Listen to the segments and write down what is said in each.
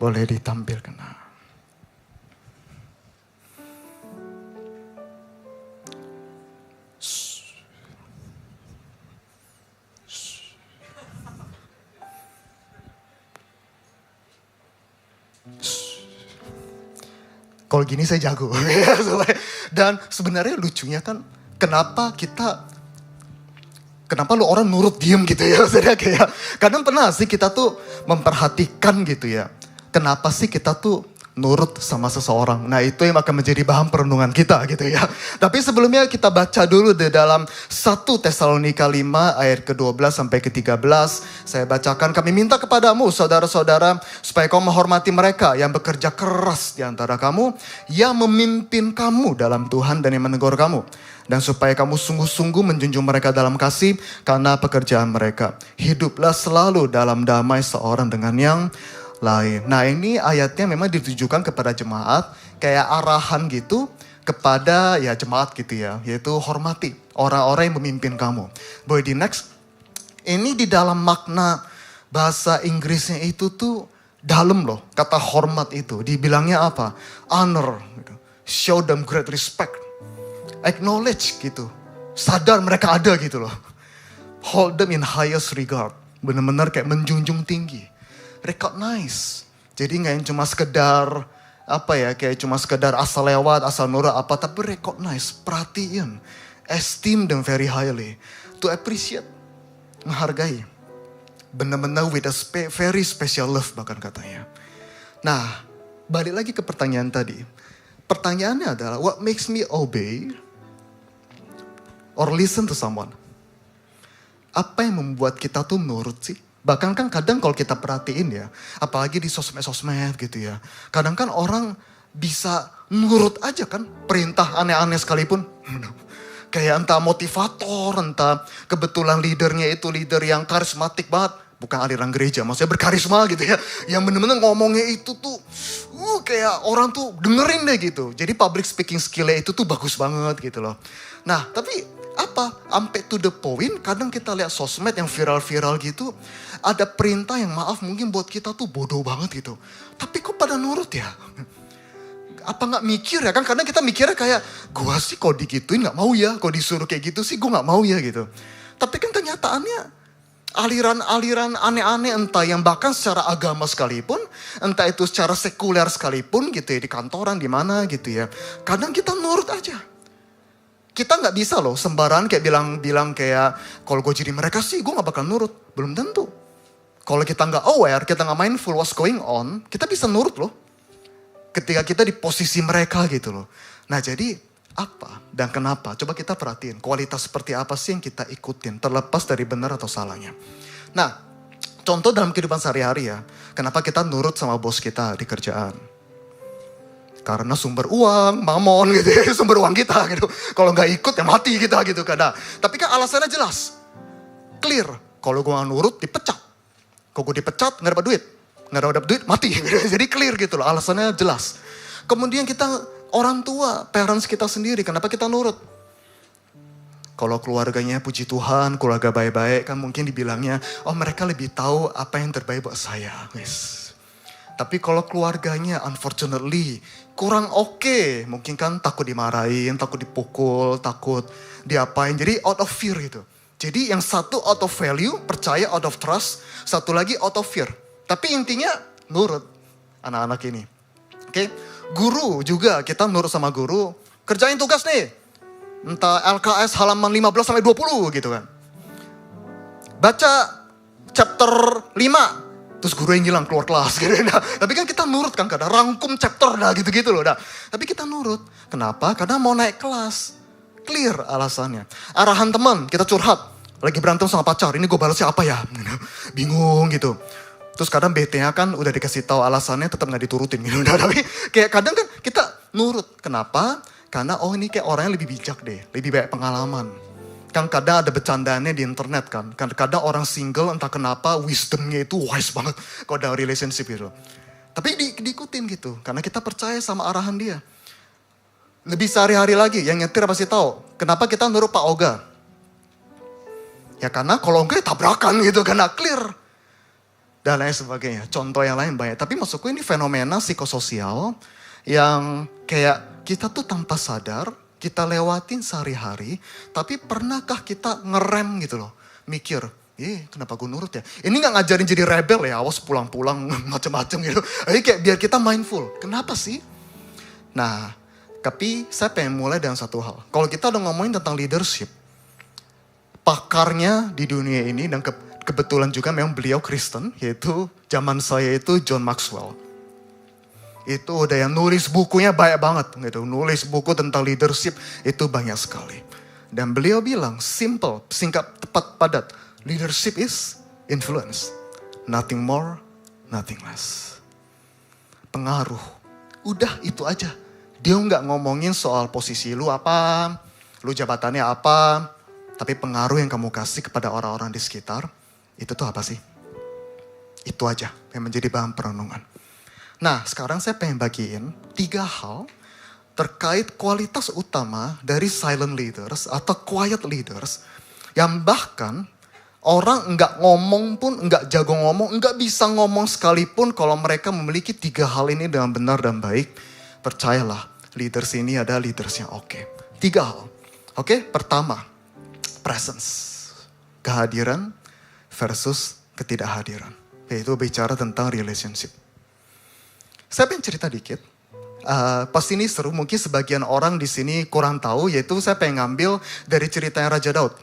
Boleh ditampilkan. Kalau gini saya jago. Dan sebenarnya lucunya kan, kenapa lu orang nurut diem gitu ya. Maksudnya kayak, kadang pernah sih kita tuh memperhatikan gitu ya. Kenapa sih kita tuh nurut sama seseorang. Nah itu yang akan menjadi bahan perenungan kita gitu ya. Tapi sebelumnya kita baca dulu di dalam 1 Tesalonika 5 ayat ke-12 sampai ke-13. Saya bacakan, kami minta kepadamu saudara-saudara supaya kau menghormati mereka yang bekerja keras di antara kamu, yang memimpin kamu dalam Tuhan dan yang menegur kamu. Dan supaya kamu sungguh-sungguh menjunjung mereka dalam kasih karena pekerjaan mereka. Hiduplah selalu dalam damai seorang dengan yang lain. Nah ini ayatnya memang ditujukan kepada jemaat, kayak arahan gitu kepada ya jemaat gitu ya, yaitu hormati orang-orang yang memimpin kamu. Boleh di next. Ini di dalam makna bahasa Inggrisnya itu tuh dalam loh, kata hormat itu. Dibilangnya apa? Honor, gitu. Show them great respect, acknowledge gitu, sadar mereka ada gitu loh. Hold them in highest regard, benar-benar kayak menjunjung tinggi. Recognize. Jadi gak yang cuma sekedar kayak cuma sekedar asal lewat, asal nurut apa, tapi recognize, perhatiin, esteem them very highly, to appreciate, menghargai, benar-benar with a very special love bahkan katanya. Nah, balik lagi ke pertanyaan tadi. Pertanyaannya adalah, what makes me obey or listen to someone? Apa yang membuat kita tuh nurut sih? Bahkan kan kadang kalau kita perhatiin ya, apalagi di sosmed-sosmed gitu ya. Kadang kan orang bisa nurut aja kan, perintah aneh-aneh sekalipun. Kayak entah motivator, entah kebetulan leadernya itu leader yang karismatik banget. Bukan aliran gereja, maksudnya berkarisma gitu ya. Yang bener-bener ngomongnya itu tuh, kayak orang tuh dengerin deh gitu. Jadi public speaking skill-nya itu tuh bagus banget gitu loh. Nah tapi apa? Sampai to the point, kadang kita lihat sosmed yang viral-viral gitu, ada perintah yang maaf mungkin buat kita tuh bodoh banget gitu. Tapi kok pada nurut ya? Apa gak mikir ya? Kan kadang kita mikirnya kayak, gua sih kalau digituin gak mau ya. Kalau disuruh kayak gitu sih gua gak mau ya gitu. Tapi kan kenyataannya, aliran-aliran aneh-aneh entah yang bahkan secara agama sekalipun, entah itu secara sekuler sekalipun gitu ya, di kantoran, di mana gitu ya. Kadang kita nurut aja. Kita gak bisa loh sembarangan kayak bilang kayak, kalau gue jadi mereka sih gue gak bakal nurut. Belum tentu. Kalau kita gak aware, kita gak mindful what's going on, kita bisa nurut loh. Ketika kita di posisi mereka gitu loh. Nah jadi apa dan kenapa? Coba kita perhatiin kualitas seperti apa sih yang kita ikutin, terlepas dari benar atau salahnya. Nah, contoh dalam kehidupan sehari-hari ya, kenapa kita nurut sama bos kita di kerjaan? Karena sumber uang, mamon gitu ya, sumber uang kita gitu. Kalau nggak ikut ya mati kita gitu kan. Nah, tapi kan alasannya jelas, clear. Kalau gue nggak nurut dipecat. Kalau gue dipecat nggak dapat duit, mati. Jadi clear gitu loh, alasannya jelas. Kemudian kita orang tua, parents kita sendiri, kenapa kita nurut? Kalau keluarganya puji Tuhan, keluarga baik-baik kan mungkin dibilangnya, oh mereka lebih tahu apa yang terbaik buat saya. Yes. Tapi kalau keluarganya unfortunately kurang oke, mungkin kan takut dimarahin, takut dipukul, takut diapain. Jadi out of fear gitu. Jadi yang satu out of value, percaya out of trust. Satu lagi out of fear. Tapi intinya nurut anak-anak ini. Oke, guru juga kita nurut sama guru. Kerjain tugas nih. Entah LKS halaman 15-20 gitu kan. Baca chapter 5. Terus guru yang hilang keluar kelas gitu. Nah, tapi kan kita nurut kan, kadang rangkum chapter dah gitu-gitu loh. Nah, tapi kita nurut. Kenapa? Karena mau naik kelas. Clear alasannya. Arahan teman, kita curhat. Lagi berantem sama pacar, ini gue balasnya apa ya? Bingung gitu. Terus kadang BT-nya kan udah dikasih tahu alasannya tetap gak diturutin gitu. Nah, tapi kayak kadang kan kita nurut. Kenapa? Karena ini kayak orangnya lebih bijak deh. Lebih banyak pengalaman. Kan kadang ada bercandaannya di internet kan. Kadang orang single entah kenapa wisdomnya itu wise banget. Kalau ada relationship gitu. Tapi diikutin gitu. Karena kita percaya sama arahan dia. Lebih sehari-hari lagi. Yang nyetir pasti tahu. Kenapa kita nurut Pak Oga? Ya karena kalau enggak tabrakan gitu. Karena clear. dan lain sebagainya. Contoh yang lain banyak. Tapi maksudku ini fenomena psikososial yang kayak kita tuh tanpa sadar, kita lewatin sehari-hari, tapi pernahkah kita ngerem gitu loh. Mikir, kenapa gue nurut ya? Ini gak ngajarin jadi rebel ya, awas pulang-pulang macam-macam gitu. Jadi kayak biar kita mindful. Kenapa sih? Nah, tapi saya pengen mulai dengan satu hal. Kalau kita udah ngomongin tentang leadership, pakarnya di dunia ini dan kebetulan juga memang beliau Kristen, yaitu zaman saya itu John Maxwell. Itu udah yang nulis bukunya banyak banget gitu. Nulis buku tentang leadership itu banyak sekali. Dan beliau bilang simple, singkat, tepat, padat. Leadership is influence. Nothing more, nothing less. Pengaruh. Udah itu aja. Dia nggak ngomongin soal posisi lu apa, lu jabatannya apa, tapi pengaruh yang kamu kasih kepada orang-orang di sekitar, itu tuh apa sih? Itu aja yang menjadi bahan perenungan. Nah, sekarang saya pengen bagiin 3 hal terkait kualitas utama dari silent leaders atau quiet leaders yang bahkan orang nggak ngomong pun, nggak jago ngomong, nggak bisa ngomong sekalipun kalau mereka memiliki 3 hal ini dengan benar dan baik. Percayalah, leaders ini ada leaders yang oke. 3 hal. Oke, pertama, presence. Kehadiran versus ketidakhadiran. Yaitu bicara tentang relationship. Saya pengen cerita dikit. Pasti ini seru, mungkin sebagian orang di sini kurang tahu, yaitu saya pengen ngambil dari ceritanya Raja Daud.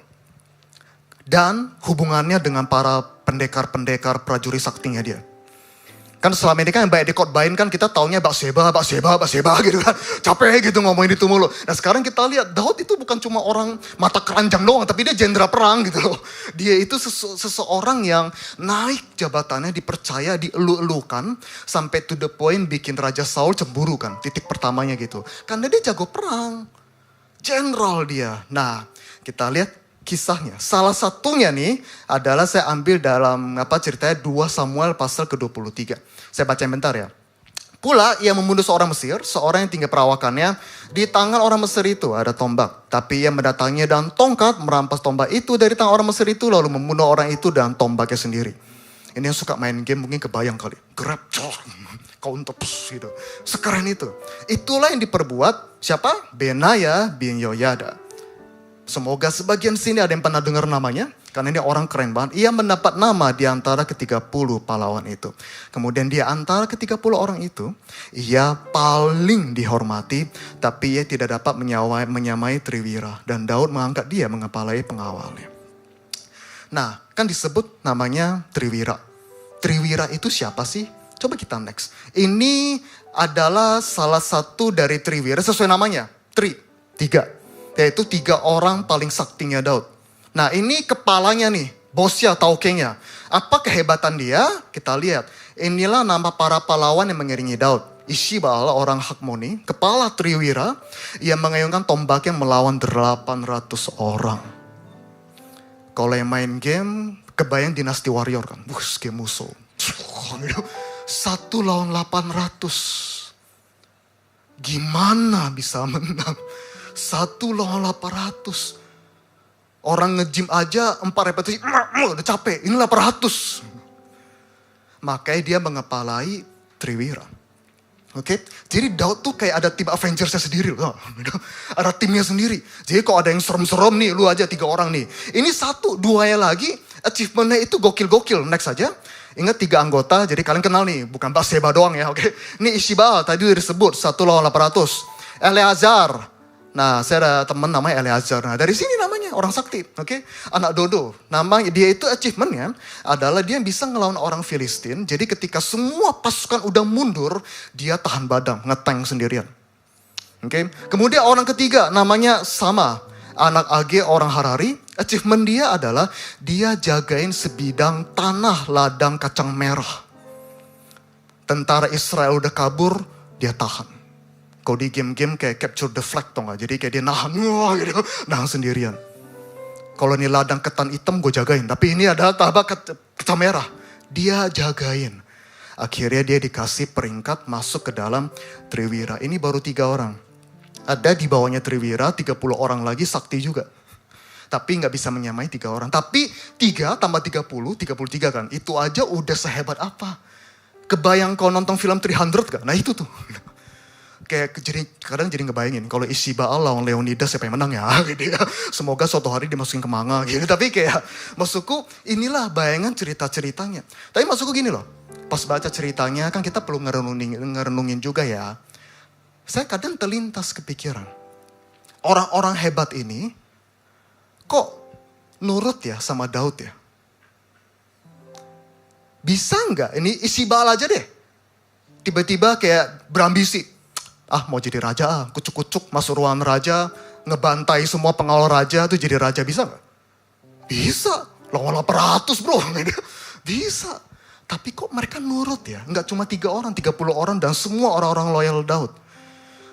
Dan hubungannya dengan para pendekar-pendekar prajurit saktinya dia. Kan selama ini kan yang banyak dikotbahin kan kita taunya Batseba gitu kan. Capek gitu ngomongin itu mulu. Nah sekarang kita lihat Daud itu bukan cuma orang mata keranjang doang, tapi dia jenderal perang gitu loh. Dia itu seseorang yang naik jabatannya, dipercaya, dielu-elukan. Sampai to the point bikin Raja Saul cemburu kan. Titik pertamanya gitu. Karena dia jago perang. Jenderal dia. Nah kita lihat kisahnya. Salah satunya nih adalah saya ambil dalam ceritanya 2 Samuel pasal ke-23. Saya baca bentar ya. Pula ia membunuh seorang Mesir, seorang yang tinggi perawakannya. Di tangan orang Mesir itu ada tombak. Tapi ia mendatanginya dengan tongkat, merampas tombak itu dari tangan orang Mesir itu, lalu membunuh orang itu dengan tombaknya sendiri. Ini yang suka main game mungkin kebayang kali. Grab, counter, gitu. Sekeren itu. Itulah yang diperbuat siapa? Benaya bin Yoyada. Semoga sebagian sini ada yang pernah dengar namanya. Karena ini orang keren banget. Ia mendapat nama di antara ke-30 pahlawan itu. Kemudian di antara ke-30 orang itu, ia paling dihormati. Tapi ia tidak dapat menyamai Triwira. Dan Daud mengangkat dia mengepalai pengawalnya. Nah, kan disebut namanya Triwira. Triwira itu siapa sih? Coba kita next. Ini adalah salah satu dari Triwira. Sesuai namanya. 3. Yaitu 3 orang paling saktinya Daud. Nah ini kepalanya nih, bosnya, taukenya. Apa kehebatan dia? Kita lihat. Inilah nama para pahlawan yang mengiringi Daud. Ishbal, orang Hakmoni, kepala Triwira, ia mengayunkan tombaknya melawan 800 orang. Kalau yang main game, kebayang Dinasti Warrior kan. Game musuh. 1 lawan 800. Gimana bisa menang? 1 lawan 800. Orang nge-gym aja 4 repetisi, udah capek. Ini 800. Makanya dia mengepalai Triwira. Oke, jadi Daud tuh kayak ada tim Avengers-nya sendiri loh. Ada timnya sendiri. Jadi kalau ada yang serem-serem nih, lu aja 3 orang nih. Ini 1, 2-nya lagi, achievement-nya itu gokil-gokil. Next aja. Ingat 3 anggota, jadi kalian kenal nih. Bukan Batseba doang ya, oke. Ini Ishbal, tadi udah disebut, 1 lawan 800. Eleazar. Nah, saya ada teman namanya Eleazar. Nah, dari sini namanya orang sakti, oke? Anak Dodo. Nama dia itu achievementnya adalah dia bisa ngelawan orang Filistin. Jadi ketika semua pasukan udah mundur, dia tahan badan, ngeteng sendirian. Oke? Kemudian orang ketiga namanya Sama, anak Age orang Harari. Achievement dia adalah dia jagain sebidang tanah ladang kacang merah. Tentara Israel udah kabur, dia tahan. Kalau di game-game kayak capture the flag tau gak? Jadi kayak dia nahan, gitu, nahan sendirian. Kalau ini ladang ketan hitam gue jagain. Tapi ini ada tabak kacang merah. Dia jagain. Akhirnya dia dikasih peringkat masuk ke dalam Triwira. Ini baru 3 orang. Ada di bawahnya Triwira 30 orang lagi sakti juga. Tapi nggak bisa menyamai 3 orang. Tapi 3 tambah 30, 33 kan. Itu aja udah sehebat apa. Kebayang kalau nonton film 300 kan? Nah itu tuh. Kayak kadang jadi ngebayangin kalau isi Baal lawan Leonidas siapa yang menang ya gitu ya. Semoga suatu hari dimasukin ke manga gitu. Tapi kayak maksudku inilah bayangan cerita-ceritanya. Tapi maksudku gini loh. Pas baca ceritanya kan kita perlu ngerenungin juga ya. Saya kadang terlintas kepikiran. Orang-orang hebat ini kok nurut ya sama Daud ya. Bisa nggak ini isi Baal aja deh. Tiba-tiba kayak berambisi. Mau jadi raja, kucuk-kucuk masuk ruangan raja, ngebantai semua pengawal raja tuh jadi raja, bisa gak? Bisa, lawan 800 bro, bisa. Tapi kok mereka nurut ya, nggak cuma 3 orang, 30 orang dan semua orang-orang loyal Daud.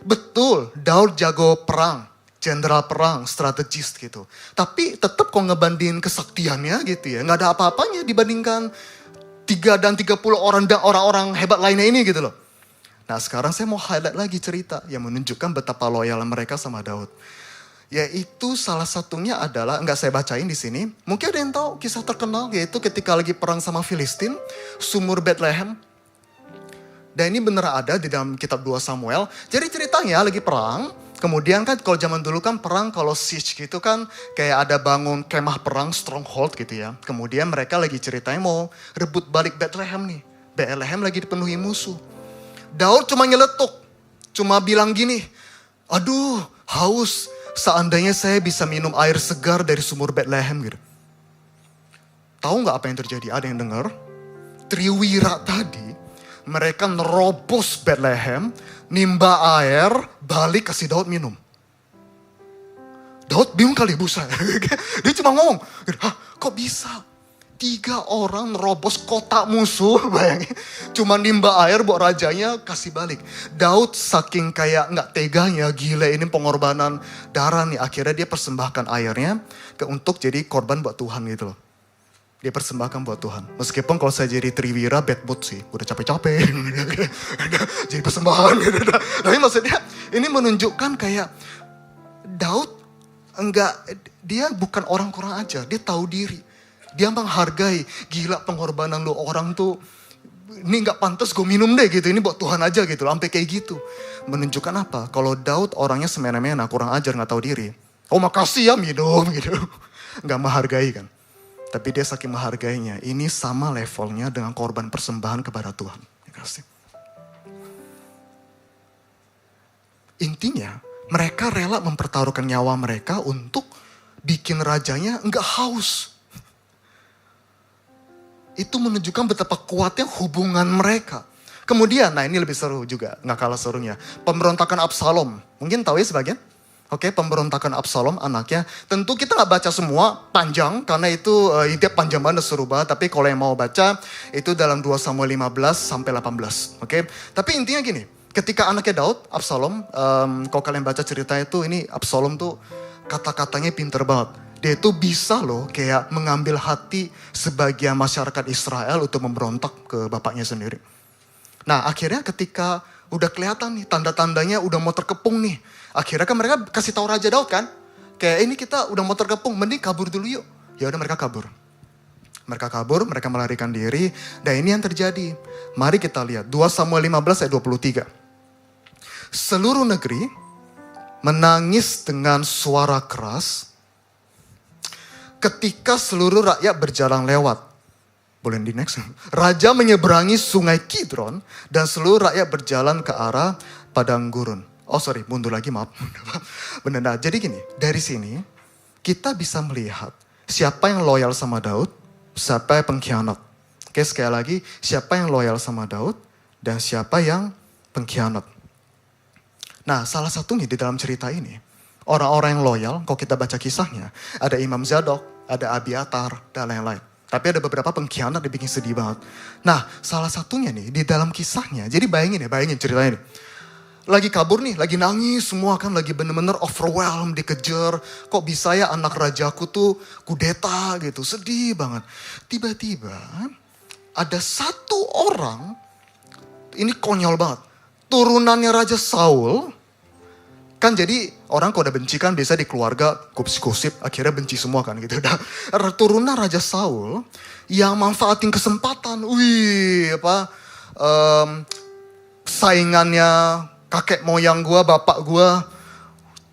Betul, Daud jago perang, jenderal perang, strategis gitu. Tapi tetap kok ngebandingin kesaktiannya gitu ya, nggak ada apa-apanya dibandingkan 3 dan 30 orang dan orang-orang hebat lainnya ini gitu loh. Nah sekarang saya mau highlight lagi cerita yang menunjukkan betapa loyal mereka sama Daud. Yaitu salah satunya adalah, nggak saya bacain di sini. Mungkin ada yang tahu kisah terkenal yaitu ketika lagi perang sama Filistin, sumur Bethlehem. Dan ini benar ada di dalam kitab 2 Samuel. Jadi ceritanya lagi perang. Kemudian kan kalau zaman dulu kan perang kalau siege gitu kan kayak ada bangun kemah perang stronghold gitu ya. Kemudian mereka lagi ceritanya mau rebut balik Bethlehem nih. Bethlehem lagi dipenuhi musuh. Daud cuma nyeletuk, cuma bilang gini, aduh haus, seandainya saya bisa minum air segar dari sumur Bethlehem gitu. Tahu nggak apa yang terjadi? Ada yang dengar? Triwira tadi, mereka nerobos Bethlehem, nimba air, balik kasih Daud minum. Daud bingung kali busa. Dia cuma ngomong, kok bisa? 3 orang nerobos kota musuh, bayangin. Cuma nimba air buat rajanya kasih balik. Daud saking kayak nggak teganya, gila ini pengorbanan darah nih. Akhirnya dia persembahkan airnya untuk jadi korban buat Tuhan gitu loh. Dia persembahkan buat Tuhan. Meskipun kalau saya jadi Triwira bad mood sih. Udah capek-capek. Jadi persembahan. Tapi maksudnya ini menunjukkan kayak Daud dia bukan orang kurang ajar. Dia tahu diri. Dia menghargai, gila pengorbanan lo orang tuh, ini gak pantas gue minum deh gitu, ini buat Tuhan aja gitu, sampai kayak gitu. Menunjukkan apa? Kalau Daud orangnya semena-mena, kurang ajar, gak tahu diri. Oh makasih ya minum gitu. Gak menghargai kan. Tapi dia saking menghargainya, ini sama levelnya dengan korban persembahan kepada Tuhan. Kasih. Intinya, mereka rela mempertaruhkan nyawa mereka untuk bikin rajanya gak haus. Itu menunjukkan betapa kuatnya hubungan mereka. Kemudian, nah ini lebih seru juga, nggak kalah serunya. Pemberontakan Absalom, mungkin tahu ya sebagian? Oke, pemberontakan Absalom anaknya. Tentu kita nggak baca semua, panjang, karena itu intinya panjang banget, seru banget. Tapi kalau yang mau baca, itu dalam 2 Samuel 15 sampai 18. Oke, tapi intinya gini, ketika anaknya Daud, Absalom, kalau kalian baca cerita itu, ini Absalom tuh kata-katanya pinter banget. Dia itu bisa loh kayak mengambil hati sebagian masyarakat Israel untuk memberontak ke bapaknya sendiri. Nah akhirnya ketika udah kelihatan nih tanda-tandanya udah mau terkepung nih. Akhirnya kan mereka kasih tahu Raja Daud kan. Kayak ini kita udah mau terkepung, mending kabur dulu yuk. Ya udah mereka kabur. Mereka melarikan diri. Dan ini yang terjadi. Mari kita lihat 2 Samuel 15 ayat 23. Seluruh negeri menangis dengan suara keras ketika seluruh rakyat berjalan lewat. Boleh di next. Raja menyeberangi sungai Kidron dan seluruh rakyat berjalan ke arah padang gurun. Oh sorry, mundur lagi maaf. Benar. Jadi gini, dari sini kita bisa melihat siapa yang loyal sama Daud, siapa yang pengkhianat. Oke, sekali lagi, siapa yang loyal sama Daud dan siapa yang pengkhianat. Nah, salah satunya di dalam cerita ini, orang-orang yang loyal, kalau kita baca kisahnya, ada Imam Zadok, ada Abiatar, dan lain-lain. Tapi ada beberapa pengkhianat yang bikin sedih banget. Nah, salah satunya nih, di dalam kisahnya, jadi bayangin ceritanya nih. Lagi kabur nih, lagi nangis, semua kan lagi bener-bener overwhelmed, dikejar. Kok bisa ya anak rajaku tuh kudeta gitu, sedih banget. Tiba-tiba, ada satu orang, ini konyol banget. Turunannya Raja Saul, Kan jadi orang kalau udah benci kan biasa di keluarga gosip-gosip akhirnya benci semua kan gitu. Nah, turunan Raja Saul yang manfaatin kesempatan. Saingannya kakek moyang gua, bapak gua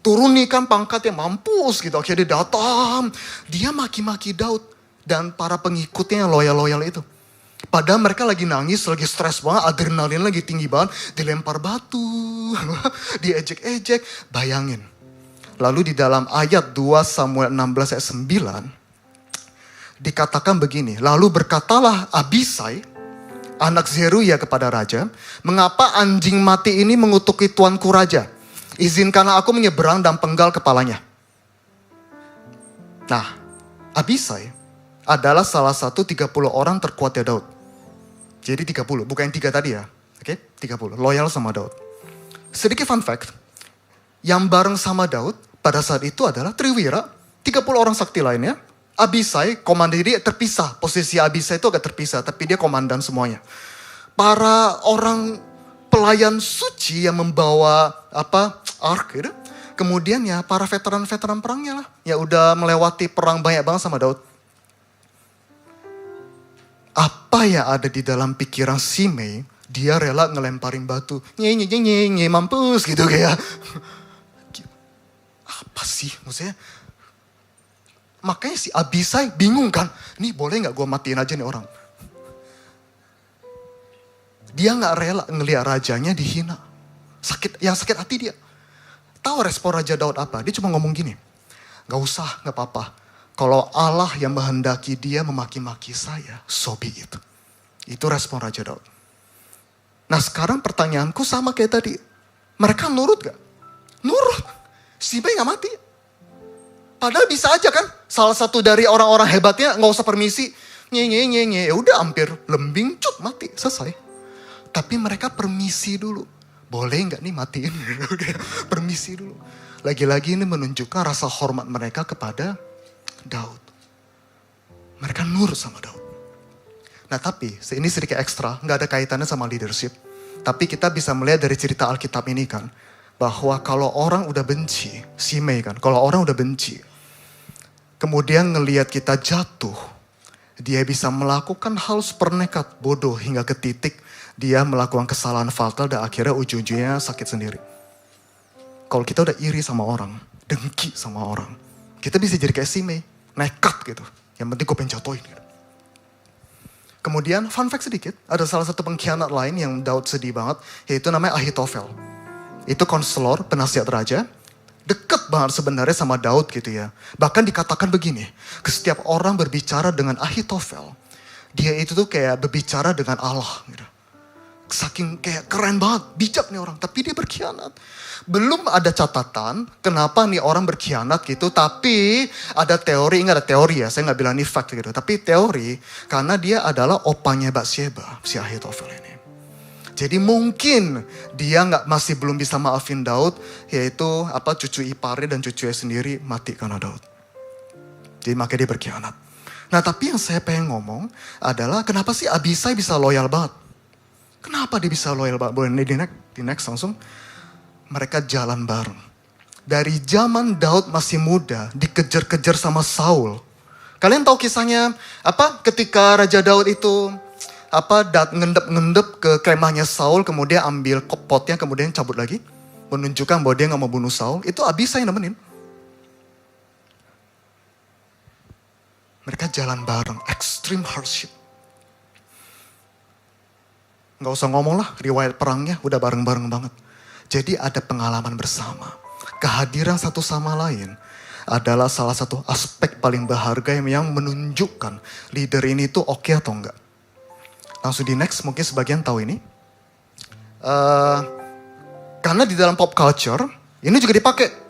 turun nih kan pangkatnya, mampus gitu. Akhirnya dia datang, dia maki-maki Daud dan para pengikutnya yang loyal-loyal itu. Padahal mereka lagi nangis, lagi stres banget, adrenalin lagi tinggi banget, dilempar batu, diejek-ejek, bayangin. Lalu di dalam ayat 2 Samuel 16 ayat 9, dikatakan begini, lalu berkatalah Abisai, anak Zeruya kepada raja, mengapa anjing mati ini mengutuki tuanku raja? Izinkanlah aku menyeberang dan penggal kepalanya. Nah, Abisai adalah salah satu 30 orang terkuatnya Daud. Jadi 30, bukan yang 3 tadi ya. Oke, 30. Loyal sama Daud. Sedikit fun fact, yang bareng sama Daud pada saat itu adalah Triwira, 30 orang sakti lainnya. Abisai, komandan, jadi terpisah. Posisi Abisai itu agak terpisah, tapi dia komandan semuanya. Para orang pelayan suci yang membawa ark gitu. Kemudian ya para veteran-veteran perangnya lah. Ya udah melewati perang banyak banget sama Daud. Apa yang ada di dalam pikiran Simei, dia rela ngelemparin batu. Nye, mampus gitu kayak. Apa sih maksudnya? Makanya si Abisai bingung kan. Nih boleh gak gue matiin aja nih orang. Dia gak rela ngeliat rajanya dihina. Yang sakit hati dia. Tahu respon Raja Daud apa? Dia cuma ngomong gini. Gak usah, gak apa-apa. Kalau Allah yang menghendaki dia memaki-maki saya, so be it. Itu respon Raja Daud. Nah sekarang pertanyaanku sama kayak tadi. Mereka nurut gak? Nurut. Simei gak mati. Padahal bisa aja kan. Salah satu dari orang-orang hebatnya gak usah permisi. Nye. Ya udah hampir lembing, mati. Selesai. Tapi mereka permisi dulu. Boleh gak nih matiin? Permisi dulu. Lagi-lagi ini menunjukkan rasa hormat mereka kepada Daud. Mereka nurut sama Daud. Nah tapi ini sedikit ekstra, gak ada kaitannya sama leadership. Tapi kita bisa melihat dari cerita Alkitab ini kan, bahwa kalau orang udah benci, Simei kan, kalau orang udah benci, kemudian ngelihat kita jatuh, dia bisa melakukan hal super nekat, bodoh hingga ke titik dia melakukan kesalahan fatal dan akhirnya ujung-ujungnya sakit sendiri. Kalau kita udah iri sama orang, dengki sama orang, kita bisa jadi kayak Simei. Nekat gitu. Yang penting gue pengen jatuhin gitu. Kemudian fun fact sedikit. Ada salah satu pengkhianat lain yang Daud sedih banget. Yaitu namanya Ahitofel. Itu konselor, penasihat raja. Deket banget sebenarnya sama Daud gitu ya. Bahkan dikatakan begini. Setiap orang berbicara dengan Ahitofel. Dia itu tuh kayak berbicara dengan Allah gitu. Saking kayak keren banget, bijak nih orang. Tapi dia berkhianat. Belum ada catatan kenapa nih orang berkhianat gitu. Tapi ada teori, enggak ada teori ya. Saya nggak bilang ini fact gitu. Tapi teori karena dia adalah opanya Batsheba, si Ahitofel ini. Jadi mungkin dia masih belum bisa maafin Daud. Yaitu cucu iparnya dan cucunya sendiri mati karena Daud. Jadi makanya dia berkhianat. Nah tapi yang saya pengen ngomong adalah kenapa sih Abisai bisa loyal banget? Kenapa dia bisa loyal banget? Boleh di next langsung. Mereka jalan bareng. Dari zaman Daud masih muda, dikejar-kejar sama Saul. Kalian tahu kisahnya ketika Raja Daud itu ngendep-ngendep ke kemahnya Saul, kemudian ambil potnya, kemudian cabut lagi, menunjukkan bahwa dia nggak mau bunuh Saul. Itu Abisai yang nemenin. Mereka jalan bareng, extreme hardship. Gak usah ngomong lah, riwayat perangnya udah bareng-bareng banget. Jadi ada pengalaman bersama. Kehadiran satu sama lain adalah salah satu aspek paling berharga yang menunjukkan leader ini tuh oke atau enggak. Langsung di next, mungkin sebagian tahu ini. Karena di dalam pop culture, ini juga dipakai.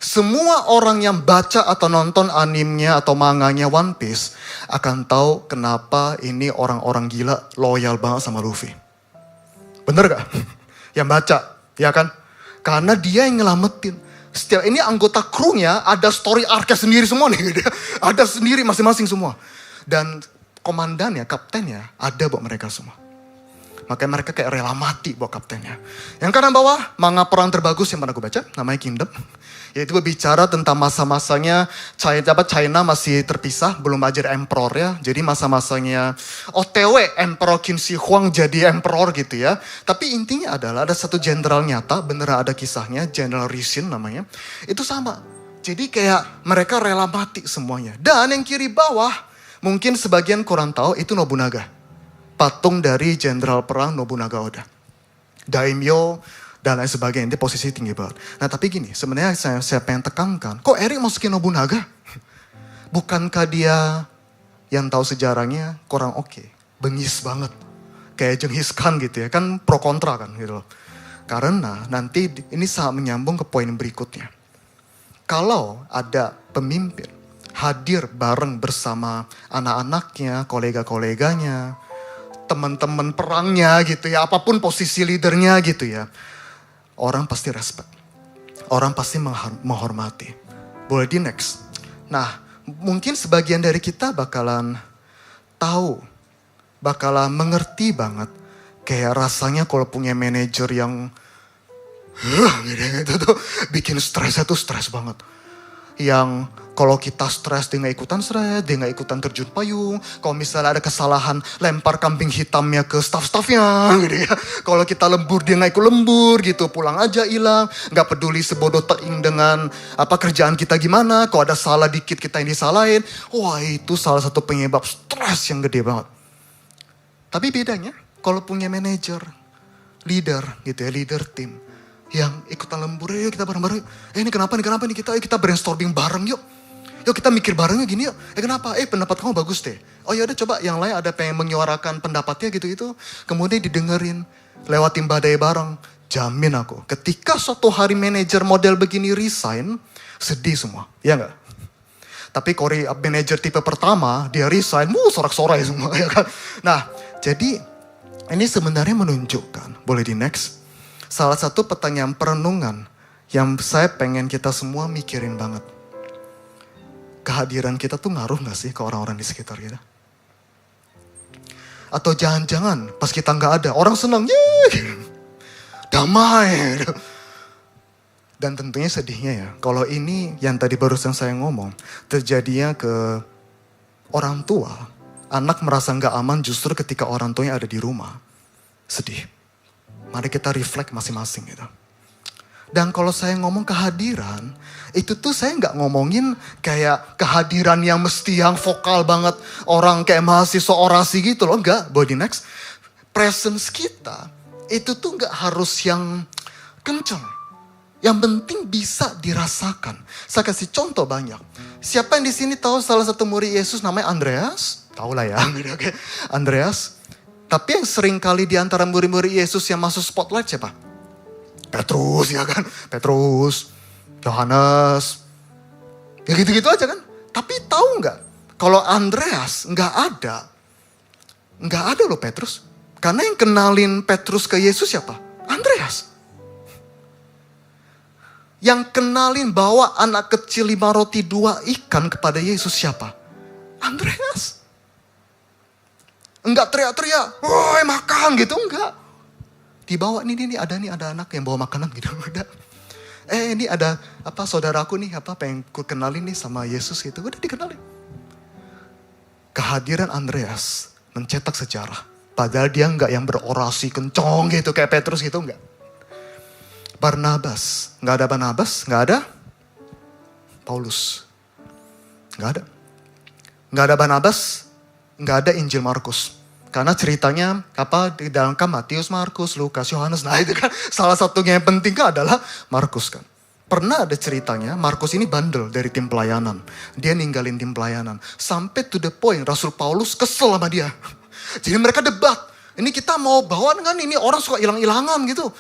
Semua orang yang baca atau nonton animenya atau manganya One Piece akan tahu kenapa ini orang-orang gila loyal banget sama Luffy. Bener gak? Yang baca, ya kan? Karena dia yang nyelamatin. Setiap ini anggota krunya ada story arc-nya sendiri semua nih. Ada sendiri masing-masing semua. Dan komandannya, kaptennya ada buat mereka semua. Makanya mereka kayak rela mati buat kaptennya. Yang kanan bawah, manga perang terbagus yang pernah gue baca, namanya Kingdom. Yaitu berbicara tentang masa-masanya China masih terpisah, belum aja emperor ya. Jadi masa-masanya OTW Emperor Qin Shi Huang jadi emperor gitu ya. Tapi intinya adalah ada satu jenderal nyata, beneran ada kisahnya, Jenderal Ricin namanya. Itu sama. Jadi kayak mereka rela mati semuanya. Dan yang kiri bawah, mungkin sebagian kurang tahu itu Nobunaga. Patung dari jenderal perang Nobunaga Oda. Daimyo dan lain sebagainya, dia posisi tinggi banget. Nah tapi gini, sebenarnya saya pengen tekankan, kok Eric masukin Nobunaga? Bukankah dia yang tahu sejarahnya kurang oke, bengis banget. Kayak Genghis Khan gitu ya, kan pro kontra kan gitu loh. Karena nanti ini sangat menyambung ke poin berikutnya. Kalau ada pemimpin hadir bareng bersama anak-anaknya, kolega-koleganya, teman-teman perangnya gitu ya, apapun posisi leadernya gitu ya. Orang pasti respect. Orang pasti menghormati. Boleh di next. Nah, mungkin sebagian dari kita bakalan tahu. Bakalan mengerti banget. Kayak rasanya kalau punya manajer yang gitu tuh bikin stresnya tuh stres banget. Yang kalau kita stres, dia nggak ikutan stres, dia nggak ikutan terjun payung. Kalau misalnya ada kesalahan, lempar kambing hitamnya ke staff-staffnya gitu ya. Kalau kita lembur, dia nggak ikut lembur gitu. Pulang aja hilang, nggak peduli sebodoh teing dengan kerjaan kita gimana. Kalau ada salah dikit kita yang disalahin. Wah itu salah satu penyebab stres yang gede banget. Tapi bedanya, kalau punya manajer, leader gitu ya, leader tim. Yang ikutan lembur, yuk kita bareng-bareng. Ini kenapa nih kita brainstorming bareng yuk. Yuk kita mikir bareng yuk gini yuk. Kenapa? Pendapat kamu bagus deh. Oh ya udah coba yang lain ada pengen menyuarakan pendapatnya gitu-gitu. Kemudian didengerin, lewatin badai bareng. Jamin aku, ketika suatu hari manajer model begini resign, sedih semua. Ya enggak? Tapi kalau manajer tipe pertama, dia resign, sorak-sorai semua. Ya kan? Nah, jadi ini sebenarnya menunjukkan, boleh di next. Salah satu pertanyaan perenungan yang saya pengen kita semua mikirin banget. Kehadiran kita tuh ngaruh gak sih ke orang-orang di sekitar kita? Atau jangan-jangan pas kita gak ada, orang senang, damai. Dan tentunya sedihnya ya, kalau ini yang tadi barusan saya ngomong, terjadinya ke orang tua, anak merasa gak aman justru ketika orang tuanya ada di rumah. Sedih. Mari kita reflect masing-masing gitu. Dan kalau saya ngomong kehadiran, itu tuh saya nggak ngomongin kayak kehadiran yang mesti yang vokal banget. Orang kayak mahasiswa orasi gitu loh. Enggak, body next. Presence kita, itu tuh nggak harus yang kenceng. Yang penting bisa dirasakan. Saya kasih contoh banyak. Siapa yang di sini tahu salah satu murid Yesus namanya Andreas? Tahu lah ya, oke. Andreas. Tapi yang sering kali di antara murid-murid Yesus yang masuk spotlight siapa? Petrus ya kan? Petrus, Yohanes. Ya gitu-gitu aja kan? Tapi tahu nggak? Kalau Andreas nggak ada loh Petrus. Karena yang kenalin Petrus ke Yesus siapa? Andreas. Yang kenalin bawa anak kecil 5 roti 2 ikan kepada Yesus siapa? Andreas. Enggak teriak-teriak, woi makan gitu, enggak. Dibawa nih ada anak yang bawa makanan gitu. Udah. Ini ada saudaraku nih pengen ku kenalin nih sama Yesus gitu. Udah dikenalin. Kehadiran Andreas mencetak sejarah. Padahal dia enggak yang berorasi kencong gitu kayak Petrus gitu, enggak. Barnabas, enggak ada Barnabas, enggak ada Paulus. Enggak ada. Enggak ada Barnabas, enggak ada Injil Markus. Karena ceritanya di dalam Matius, Markus, Lukas, Yohanes. Nah itu kan salah satunya yang penting kan adalah Markus kan. Pernah ada ceritanya Markus ini bandel dari tim pelayanan. Dia ninggalin tim pelayanan. Sampai to the point Rasul Paulus kesel sama dia. Jadi mereka debat. Ini kita mau bawaan kan, ini orang suka hilang-hilangan gitu.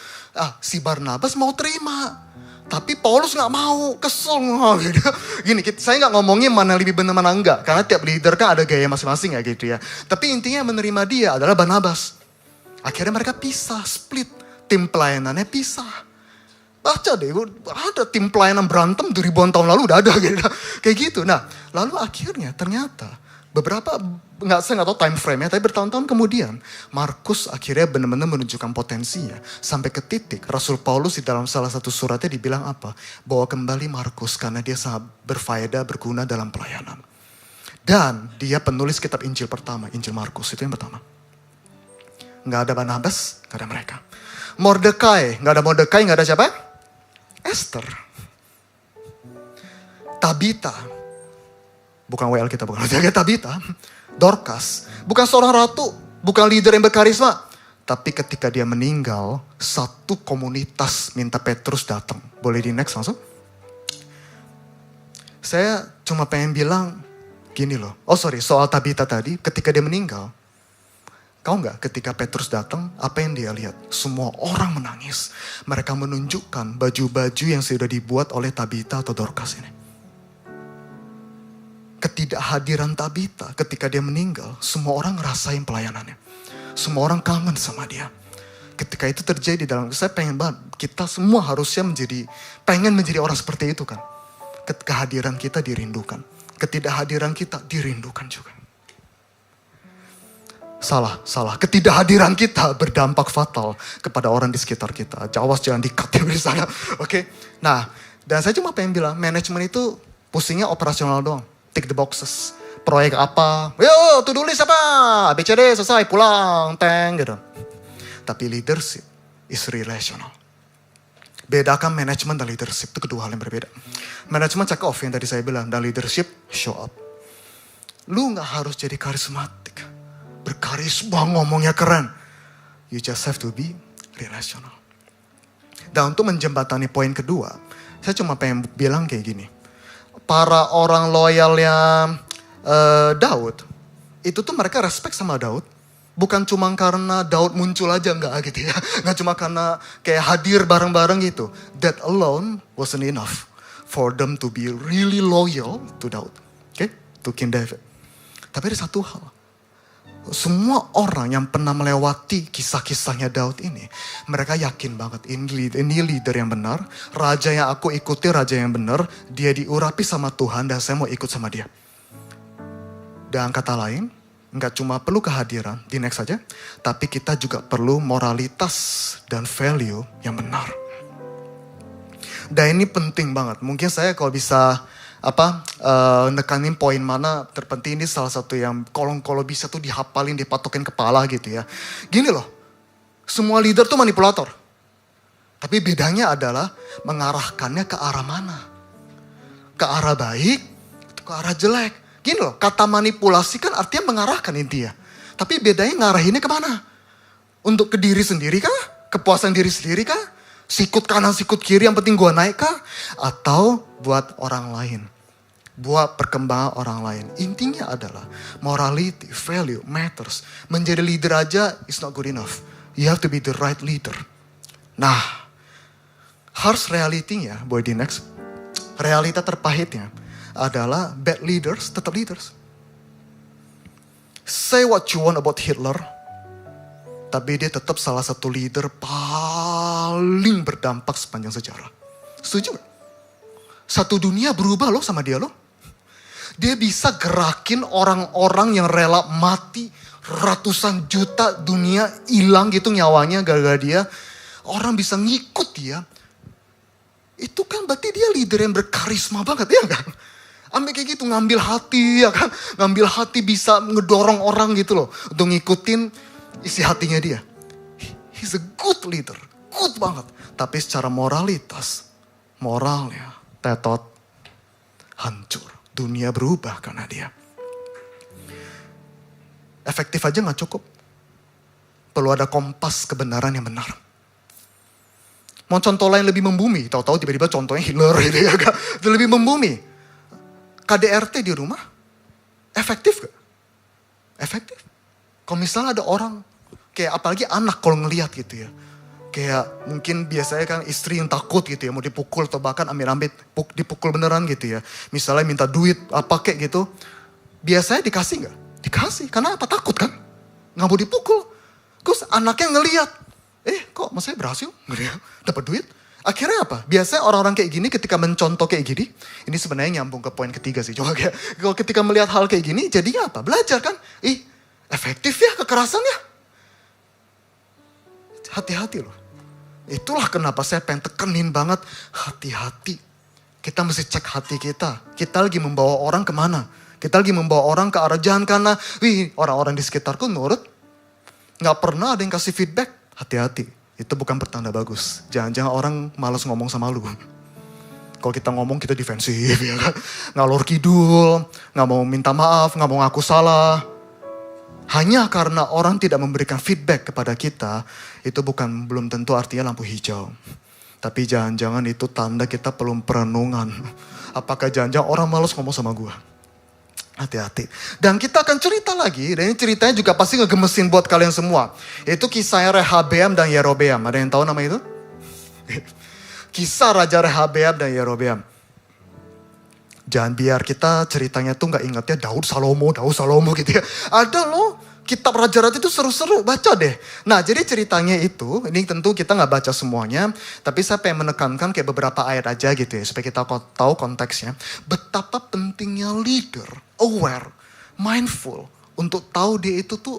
Si Barnabas mau terima. Tapi Paulus gak mau, kesel. Gitu. Gini, saya gak ngomongin mana lebih benar mana enggak. Karena tiap leader kan ada gaya masing-masing ya gitu ya. Tapi intinya yang menerima dia adalah Barnabas. Akhirnya mereka pisah, split. Tim pelayanannya pisah. Baca deh, ada tim pelayanan berantem 2000-an tahun lalu udah ada gitu. Kayak gitu. Nah, lalu akhirnya ternyata Saya nggak tahu time frame-nya, tapi bertahun-tahun kemudian, Markus akhirnya benar-benar menunjukkan potensinya. Sampai ke titik, Rasul Paulus di dalam salah satu suratnya dibilang apa? Bawa kembali Markus karena dia sangat berfaedah, berguna dalam pelayanan. Dan dia penulis kitab Injil pertama, Injil Markus, itu yang pertama. Nggak ada Barnabas, nggak ada mereka. Mordekai, nggak ada Mordekai, nggak ada siapa? Esther. Tabita, bukan WL kita, bukan Tabita. Dorcas, bukan seorang ratu, bukan leader yang berkarisma. Tapi ketika dia meninggal, satu komunitas minta Petrus datang. Boleh di next langsung? Saya cuma pengen bilang gini loh. Soal Tabita tadi, ketika dia meninggal. Kau nggak ketika Petrus datang, apa yang dia lihat? Semua orang menangis. Mereka menunjukkan baju-baju yang sudah dibuat oleh Tabita atau Dorcas ini. Ketidakhadiran Tabita ketika dia meninggal, semua orang ngerasain pelayanannya. Semua orang kangen sama dia. Ketika itu terjadi saya pengen banget, kita semua harusnya pengen menjadi orang seperti itu kan. Kehadiran kita dirindukan. Ketidakhadiran kita dirindukan juga. Salah. Ketidakhadiran kita berdampak fatal kepada orang di sekitar kita. Awas jangan di-cut ya misalnya. Oke. Nah, dan saya cuma pengen bilang, manajemen itu pusingnya operasional doang. Tick the boxes. Proyek apa? Yo, to do list apa? ABCD selesai, pulang, tank gitu. Tapi leadership is relational. Bedakan manajemen dan leadership, itu kedua hal yang berbeda. Manajemen check off yang tadi saya bilang, dan leadership show up. Lu gak harus jadi karismatik, berkarisma, ngomongnya keren. You just have to be relational. Dan untuk menjembatani poin kedua, saya cuma pengen bilang kayak gini. Para orang loyalnya Daud, itu tuh mereka respect sama Daud. Bukan cuma karena Daud muncul aja, enggak gitu ya. Enggak cuma karena kayak hadir bareng-bareng gitu. That alone wasn't enough for them to be really loyal to Daud. Okay? To King David. Tapi ada satu hal. Semua orang yang pernah melewati kisah-kisahnya Daud ini, mereka yakin banget ini leader yang benar, raja yang aku ikuti, raja yang benar, dia diurapi sama Tuhan dan saya mau ikut sama dia. Dan kata lain, nggak cuma perlu kehadiran, di next saja, tapi kita juga perlu moralitas dan value yang benar. Dan ini penting banget. Mungkin saya kalau bisa nekanin poin mana terpenting, ini salah satu yang kalau bisa tuh dihafalin, dipatokin kepala gitu ya. Gini loh, semua leader tuh manipulator. Tapi bedanya adalah mengarahkannya ke arah mana. Ke arah baik, ke arah jelek. Gini loh, kata manipulasi kan artinya mengarahkan intinya. Tapi bedanya ngarahinnya kemana? Untuk ke diri sendiri kah? Kepuasan diri sendiri kah? Sikut kanan, sikut kiri, yang penting gua naik kah? Atau buat orang lain? Buat perkembangan orang lain. Intinya adalah morality, value, matters. Menjadi leader aja is not good enough. You have to be the right leader. Nah, harsh reality-nya, boy di next. Realita terpahitnya adalah bad leaders tetap leaders. Say what you want about Hitler, tapi dia tetap salah satu leader paling berdampak sepanjang sejarah. Setuju gak? Satu dunia berubah loh sama dia loh. Dia bisa gerakin orang-orang yang rela mati, ratusan juta dunia hilang gitu nyawanya gara-gara dia. Orang bisa ngikut dia. Itu kan berarti dia leader yang berkarisma banget ya kan? Ambil kayak gitu, ngambil hati ya kan. Ngambil hati bisa ngedorong orang gitu loh. Untuk ngikutin isi hatinya dia. He's a good leader. Good banget. Tapi secara moralnya tetot, hancur. Dunia berubah karena dia. Efektif aja gak cukup. Perlu ada kompas kebenaran yang benar. Mau contoh lain lebih membumi. Tahu-tahu tiba-tiba contohnya Hitler gitu ya kan. Lebih membumi. KDRT di rumah, efektif gak? Efektif. Kalau misalnya ada orang, kayak apalagi anak kalau ngelihat gitu ya. Kayak mungkin biasanya kan istri yang takut gitu ya, mau dipukul atau bahkan amit-amit dipukul beneran gitu ya. Misalnya minta duit apa kayak gitu. Biasanya dikasih gak? Dikasih, karena apa? Takut kan? Gak mau dipukul. Terus anaknya ngelihat, kok maksudnya berhasil? Dapat duit? Akhirnya apa? Biasanya orang-orang kayak gini ketika mencontoh kayak gini, ini sebenarnya nyambung ke poin ketiga sih. Coba kayak, kalau ketika melihat hal kayak gini, jadinya apa? Belajar kan? Efektif ya kekerasan ya. Hati-hati loh. Itulah kenapa saya pengen tekenin banget, hati-hati. Kita mesti cek hati kita. Kita lagi membawa orang kemana? Kita lagi membawa orang ke arah jalan karena, orang-orang di sekitarku nurut. Gak pernah ada yang kasih feedback. Hati-hati, itu bukan pertanda bagus. Jangan-jangan orang malas ngomong sama lu. Kalau kita ngomong kita defensif ya kan. Ngalor kidul, gak mau minta maaf, gak mau ngaku salah. Hanya karena orang tidak memberikan feedback kepada kita, itu belum tentu artinya lampu hijau. Tapi jangan-jangan itu tanda kita perlu perenungan. Apakah jangan-jangan orang malas ngomong sama gua? Hati-hati. Dan kita akan cerita lagi, dan ini ceritanya juga pasti ngegemesin buat kalian semua. Itu kisahnya Rehabeam dan Yerobeam. Ada yang tahu nama itu? Kisah Raja Rehabeam dan Yerobeam. Jangan biar kita ceritanya tuh gak ingatnya Daud Salomo gitu ya. Ada loh, kitab Raja-Raja itu seru-seru, baca deh. Nah jadi ceritanya itu, ini tentu kita gak baca semuanya. Tapi saya pengen menekankan kayak beberapa ayat aja gitu ya. Supaya kita tahu konteksnya. Betapa pentingnya leader, aware, mindful. Untuk tahu dia itu tuh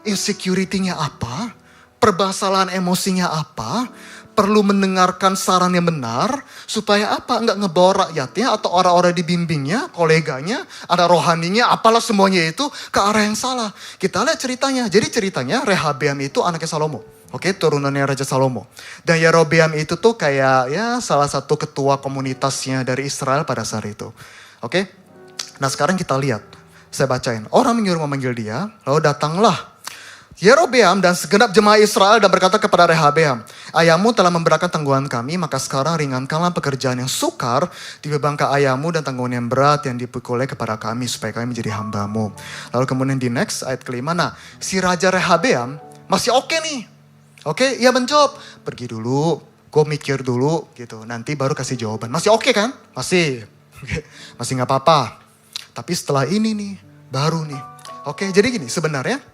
insecurity-nya apa. Permasalahan emosinya apa. Perlu mendengarkan saran yang benar. Supaya apa? Nggak ngebawa rakyatnya atau orang-orang dibimbingnya, koleganya, ada rohaninya, apalah semuanya itu ke arah yang salah. Kita lihat ceritanya. Jadi ceritanya Rehabeam itu anaknya Salomo. Oke, turunannya Raja Salomo. Dan Yerobeam itu tuh kayak ya salah satu ketua komunitasnya dari Israel pada saat itu. Oke. Nah sekarang kita lihat. Saya bacain. Orang menyuruh memanggil dia. Lalu datanglah Yerobeam dan segenap jemaah Israel dan berkata kepada Rehabeam, ayahmu telah memberatkan tanggungan kami, maka sekarang ringankanlah pekerjaan yang sukar, dibebankan ayahmu dan tanggungan yang berat yang dipikulnya kepada kami, supaya kami menjadi hambamu. Lalu kemudian di next ayat kelima, nah si Raja Rehabeam masih oke nih. Oke, ia menjawab, pergi dulu, gue mikir dulu gitu, nanti baru kasih jawaban. Masih oke kan? Masih. Masih gak apa-apa. Tapi setelah ini nih, baru nih. Oke, jadi gini sebenarnya.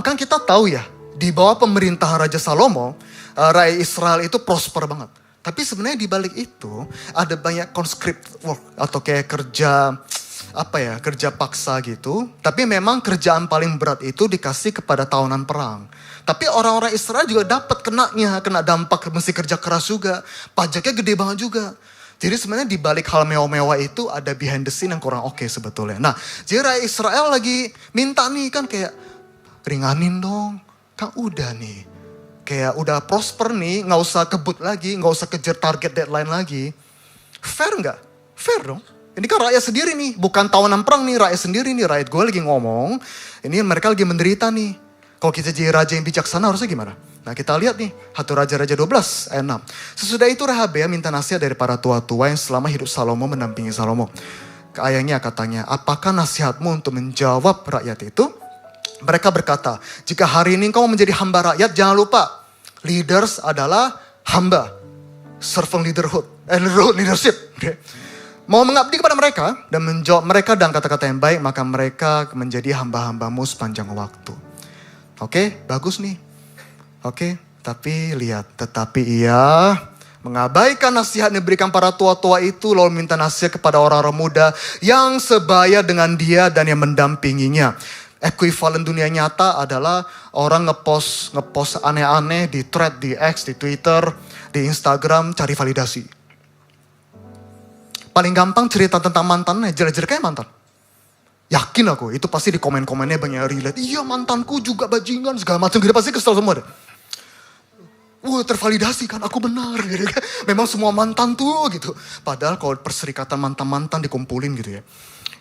Kan kita tahu ya, di bawah pemerintahan Raja Salomo, rakyat Israel itu prosper banget. Tapi sebenarnya di balik itu ada banyak conscript work atau kayak kerja paksa gitu. Tapi memang kerjaan paling berat itu dikasih kepada tahunan perang. Tapi orang-orang Israel juga dapat kena dampak mesti kerja keras juga. Pajaknya gede banget juga. Jadi sebenarnya di balik hal mewah-mewah itu ada behind the scene yang kurang oke sebetulnya. Nah, jadi rakyat Israel lagi minta nih kan kayak ringanin dong, kan udah nih. Kayak udah prosper nih, gak usah kebut lagi, gak usah kejar target deadline lagi. Fair gak? Fair dong. Ini kan rakyat sendiri nih, bukan tahunan perang nih, rakyat sendiri nih. Rakyat gue lagi ngomong, ini mereka lagi menderita nih. Kalau kita jadi raja yang bijaksana harusnya gimana? Nah kita lihat nih, 1 Raja-Raja 12 ayat 6. Sesudah itu Rehabeam minta nasihat dari para tua-tua yang selama hidup Salomo mendampingi Salomo. Ke ayahnya katanya, apakah nasihatmu untuk menjawab rakyat itu? Mereka berkata, jika hari ini kau menjadi hamba rakyat, jangan lupa. Leaders adalah hamba. Servant leadership. Okay. Mau mengabdi kepada mereka dan menjawab mereka dengan kata-kata yang baik, maka mereka menjadi hamba-hambamu sepanjang waktu. Oke, bagus nih. Oke, tapi lihat. Tetapi ia mengabaikan nasihat yang diberikan para tua-tua itu, lalu minta nasihat kepada orang-orang muda yang sebaya dengan dia dan yang mendampinginya. Equivalent dunia nyata adalah orang ngepost aneh-aneh di thread, di X, di Twitter, di Instagram, cari validasi. Paling gampang cerita tentang mantannya, jelek-jelek kayak mantan. Yakin aku, itu pasti di komen-komennya banyak relate. Iya mantanku juga bajingan, segala macam. Gitu pasti kesel semua deh. Tervalidasi kan, aku benar. Gitu kan. Memang semua mantan tuh gitu. Padahal kalau perserikatan mantan-mantan dikumpulin gitu ya.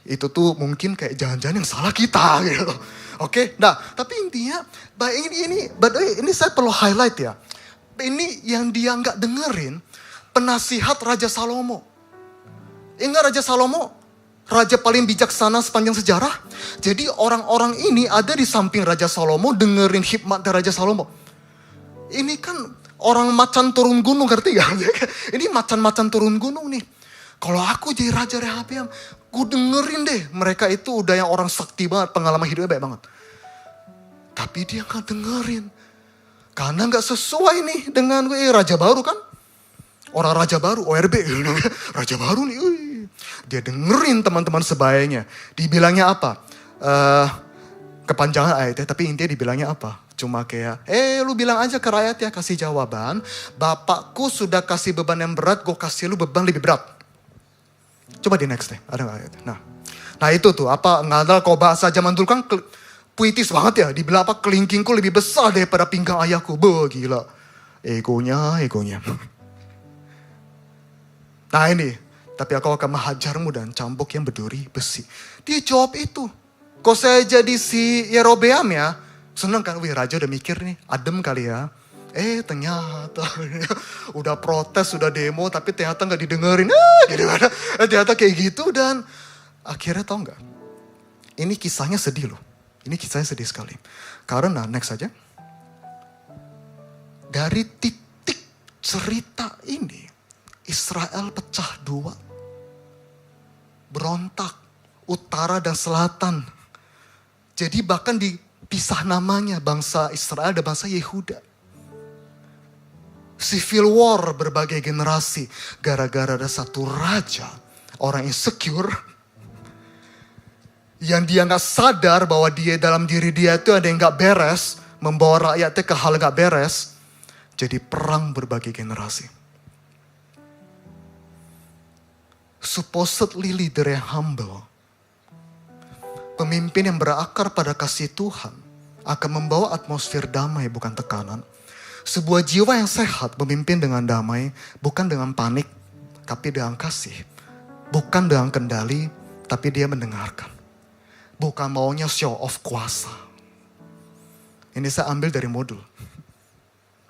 Itu tuh mungkin kayak jangan-jangan yang salah kita gitu. Oke, nah tapi intinya ini saya perlu highlight ya. Ini yang dia nggak dengerin penasihat Raja Salomo. Ingat Raja Salomo, raja paling bijaksana sepanjang sejarah. Jadi orang-orang ini ada di samping Raja Salomo dengerin hikmat dari Raja Salomo. Ini kan orang macan turun gunung, ngerti gak? Ini macan-macan turun gunung nih. Kalau aku jadi Raja Rehabeam, gue dengerin deh. Mereka itu udah yang orang sakti banget, pengalaman hidupnya baik banget. Tapi dia gak dengerin. Karena gak sesuai nih dengan gue, raja baru kan. Orang raja baru, ORB, raja baru nih. Dia dengerin teman-teman sebayanya. Dibilangnya apa? Kepanjangan ayatnya, tapi intinya dibilangnya apa? Cuma kayak, lu bilang aja ke rakyat ya, kasih jawaban. Bapakku sudah kasih beban yang berat, gue kasih lu beban lebih berat. Coba di next deh, ada gak ayatnya? Nah itu tuh, apa ngadal kau bahasa zaman dulu kan puitis banget ya. Dibilang apa, kelingkingku lebih besar daripada pinggang ayahku. Gila. Egonya. Nah ini, tapi aku akan menghajarmu dan cambuk yang berduri besi. Dia jawab itu. Kok saya jadi si Yerobeam ya? Seneng kan, wih raja udah mikir nih, adem kali ya. Ternyata udah protes, udah demo, tapi ternyata gak didengerin. Gitu kan. Ternyata kayak gitu dan akhirnya tau gak? Ini kisahnya sedih loh. Ini kisahnya sedih sekali. Karena next aja. Dari titik cerita ini, Israel pecah dua. Berontak, utara dan selatan. Jadi bahkan dipisah namanya, bangsa Israel dan bangsa Yehuda. Civil war berbagai generasi. Gara-gara ada satu raja, orang insecure. Yang dia gak sadar bahwa dia dalam diri dia itu ada yang gak beres. Membawa rakyatnya ke hal gak beres. Jadi perang berbagai generasi. Supposedly leader yang humble. Pemimpin yang berakar pada kasih Tuhan. Akan membawa atmosfer damai bukan tekanan. Sebuah jiwa yang sehat memimpin dengan damai, bukan dengan panik, tapi dengan kasih. Bukan dengan kendali, tapi dia mendengarkan. Bukan maunya show off kuasa. Ini saya ambil dari modul.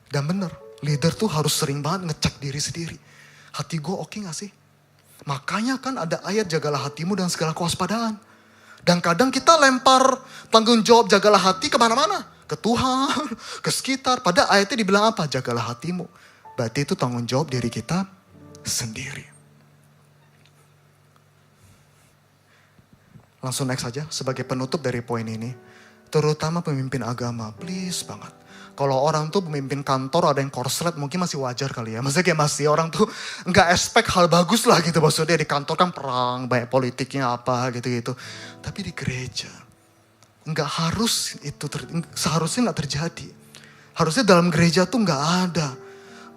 Dan benar, leader tuh harus sering banget ngecek diri sendiri. Hati gue oke gak sih? Makanya kan ada ayat jagalah hatimu dan segala kewaspadaan. Dan kadang kita lempar tanggung jawab jagalah hati kemana-mana. Ke Tuhan, ke sekitar. Pada ayatnya dibilang apa? Jagalah hatimu. Berarti itu tanggung jawab diri kita sendiri. Langsung next saja sebagai penutup dari poin ini. Terutama pemimpin agama, please banget. Kalau orang tuh pemimpin kantor ada yang korslet mungkin masih wajar kali ya. Maksudnya kayak masih orang tuh gak expect hal bagus lah gitu. Maksudnya di kantor kan perang, banyak politiknya apa gitu-gitu. Tapi di gereja, gak harus itu, seharusnya gak terjadi. Harusnya dalam gereja tuh gak ada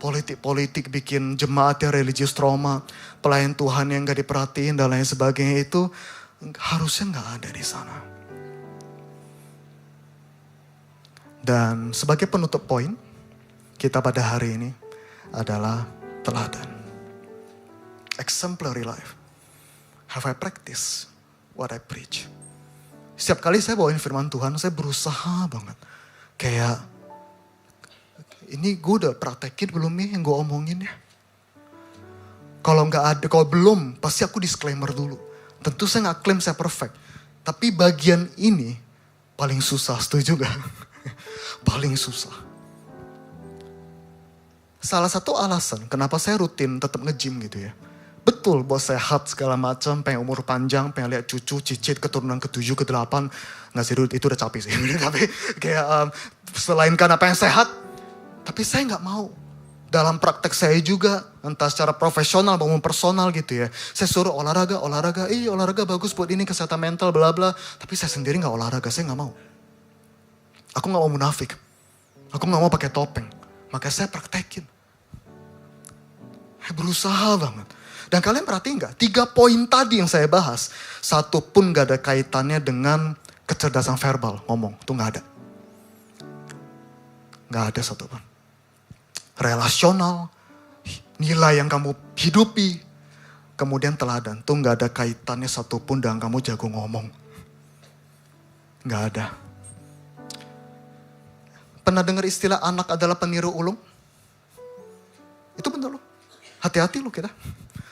politik-politik bikin jemaatnya religius trauma. Pelayan Tuhan yang gak diperhatiin dan lain sebagainya itu harusnya gak ada di sana. Dan sebagai penutup poin kita pada hari ini adalah teladan. Exemplary life. Have I practiced what I preach? Setiap kali saya bawain firman Tuhan, saya berusaha banget. Kayak, ini gue udah praktekin belum nih yang gue omongin ya? Kalau nggak ada, kalau belum, pasti aku disclaimer dulu. Tentu saya nggak klaim saya perfect. Tapi bagian ini paling susah, setuju gak? Paling susah. Salah satu alasan kenapa saya rutin tetap nge-gym gitu ya. Betul buat sehat segala macam, pengen umur panjang, pengen lihat cucu, cicit, keturunan ke-7, ke-8. Nggak sih, itu udah capek sih. Tapi kayak selain karena pengen sehat, tapi saya nggak mau. Dalam praktek saya juga, entah secara profesional maupun personal gitu ya. Saya suruh olahraga, olahraga bagus buat ini, kesehatan mental, bla bla. Tapi saya sendiri nggak olahraga, saya nggak mau. Aku gak mau munafik. Aku gak mau pakai topeng. Makanya saya praktekin. Saya berusaha banget. Dan kalian perhatiin gak? 3 poin tadi yang saya bahas. Satu pun gak ada kaitannya dengan kecerdasan verbal. Ngomong, itu gak ada. Gak ada satu pun. Relasional. Nilai yang kamu hidupi. Kemudian teladan. Itu gak ada kaitannya satu pun dengan kamu jago ngomong. Gak ada. Pernah dengar istilah anak adalah peniru ulung? Itu benar loh. Hati-hati loh kita.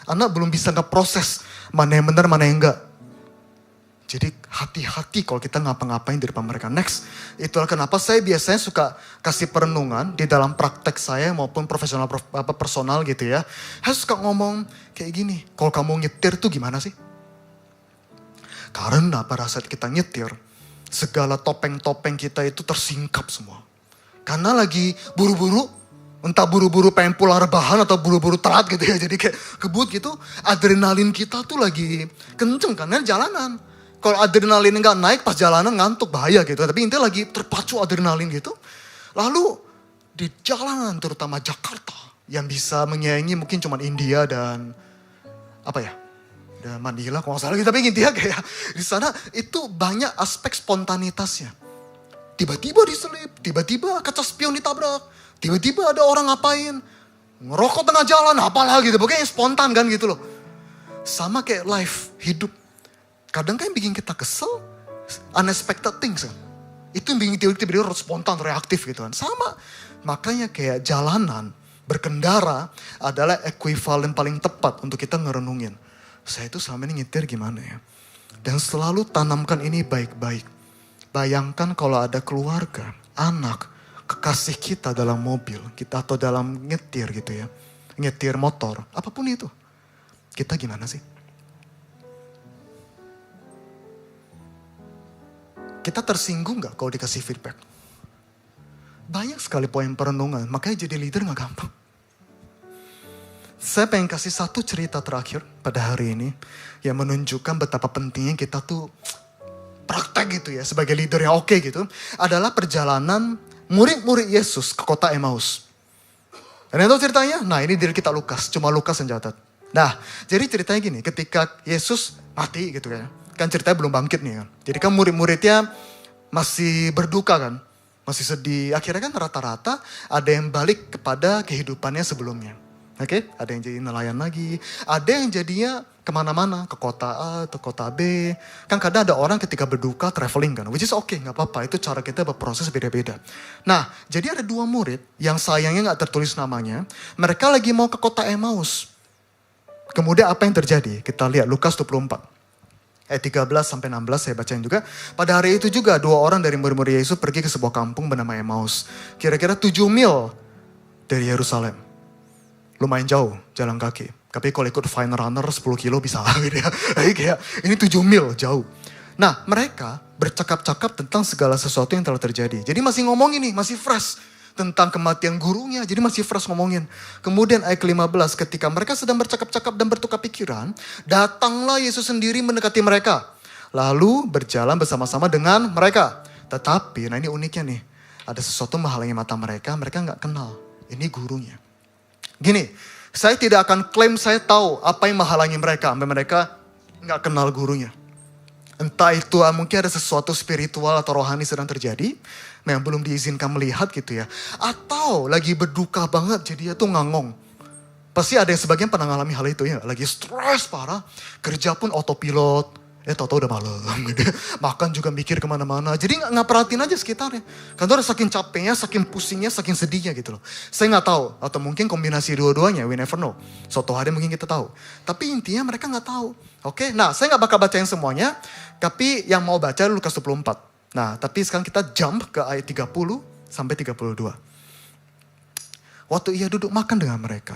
Anak belum bisa ngeproses mana yang benar, mana yang enggak. Jadi hati-hati kalau kita ngapa-ngapain di depan mereka. Next, itulah kenapa saya biasanya suka kasih perenungan di dalam praktek saya maupun profesional personal gitu ya. Saya suka ngomong kayak gini. Kalau kamu nyetir tuh gimana sih? Karena pada saat kita nyetir, segala topeng-topeng kita itu tersingkap semua. Karena lagi buru-buru, Entah buru-buru pengen pulang rebahan atau buru-buru telat gitu ya. Jadi kayak kebut gitu. Adrenalin kita tuh lagi kenceng karena jalanan. Kalau adrenalin nggak naik pas jalanan ngantuk bahaya gitu. Tapi intinya lagi terpacu adrenalin gitu. Lalu di jalanan terutama Jakarta yang bisa menyaingi mungkin cuma India dan apa ya? Dan Manila kalau nggak salah gitu. Tapi intinya kayak di sana itu banyak aspek spontanitasnya. Tiba-tiba diselip, tiba-tiba kaca spion ditabrak, tiba-tiba ada orang ngapain, ngerokok tengah jalan, apalah gitu. Pokoknya spontan kan gitu loh. Sama kayak life, hidup. Kadang kan yang bikin kita kesel, unexpected things kan. Itu yang bikin tiba-tiba spontan, reaktif gitu kan. Sama, makanya kayak jalanan, berkendara adalah ekuivalen paling tepat untuk kita ngerenungin. Saya itu selama ini nyetir gimana ya. Dan selalu tanamkan ini baik-baik. Bayangkan kalau ada keluarga, anak, kekasih kita dalam mobil, kita atau dalam nyetir gitu ya. Nyetir motor, apapun itu. Kita gimana sih? Kita tersinggung gak kalau dikasih feedback? Banyak sekali poin perenungan, makanya jadi leader gak gampang. Saya pengen kasih satu cerita terakhir pada hari ini yang menunjukkan betapa pentingnya kita tuh praktek gitu ya, sebagai leader yang oke gitu, adalah perjalanan murid-murid Yesus ke kota Emmaus. Dan itu ceritanya, nah ini dari kita Lukas, cuma Lukas yang catat. Nah, jadi ceritanya gini, ketika Yesus mati gitu kan ceritanya belum bangkit nih kan. Jadi kan murid-muridnya masih berduka kan, masih sedih. Akhirnya kan rata-rata ada yang balik kepada kehidupannya sebelumnya. Oke, ada yang jadi nelayan lagi, ada yang jadinya kemana-mana, ke kota A, ke kota B. Kan kadang ada orang ketika berduka traveling kan, which is okay, gak apa-apa. Itu cara kita berproses beda-beda. Nah, jadi ada dua murid yang sayangnya gak tertulis namanya. Mereka lagi mau ke kota Emmaus. Kemudian apa yang terjadi? Kita lihat Lukas 24. Ayat 13 sampai 16 saya bacain juga. Pada hari itu juga dua orang dari murid-murid Yesus pergi ke sebuah kampung bernama Emmaus. Kira-kira 7 mil dari Yerusalem. Lumayan jauh jalan kaki. Tapi kalau ikut fine runner 10 kilo bisa gitu ya. Kayak ini 7 mil jauh. Nah mereka bercakap-cakap tentang segala sesuatu yang telah terjadi. Jadi masih ngomongin nih, masih fresh. Tentang kematian gurunya, jadi masih fresh ngomongin. Kemudian ayat ke-15, ketika mereka sedang bercakap-cakap dan bertukar pikiran, datanglah Yesus sendiri mendekati mereka. Lalu berjalan bersama-sama dengan mereka. Tetapi, nah ini uniknya nih. Ada sesuatu menghalangi mata mereka gak kenal. Ini gurunya. Gini, saya tidak akan klaim saya tahu apa yang menghalangi mereka. Sampai mereka gak kenal gurunya. Entah itu mungkin ada sesuatu spiritual atau rohani sedang terjadi. Yang belum diizinkan melihat gitu ya. Atau lagi berduka banget jadi dia tuh ngangong. Pasti ada yang sebagian pernah ngalami hal itu ya. Lagi stres parah. Kerja pun autopilot. Tau-tau udah malam gitu. Makan juga mikir kemana-mana. Jadi gak perhatiin aja sekitarnya. Karena udah saking capeknya, saking pusingnya, saking sedihnya gitu loh. Saya gak tahu. Atau mungkin kombinasi dua-duanya, we never know. Suatu hari mungkin kita tahu. Tapi intinya mereka gak tahu. Oke, nah saya gak bakal bacain semuanya. Tapi yang mau baca Lukas 24. Nah tapi sekarang kita jump ke ayat 30 sampai 32. Waktu ia duduk makan dengan mereka.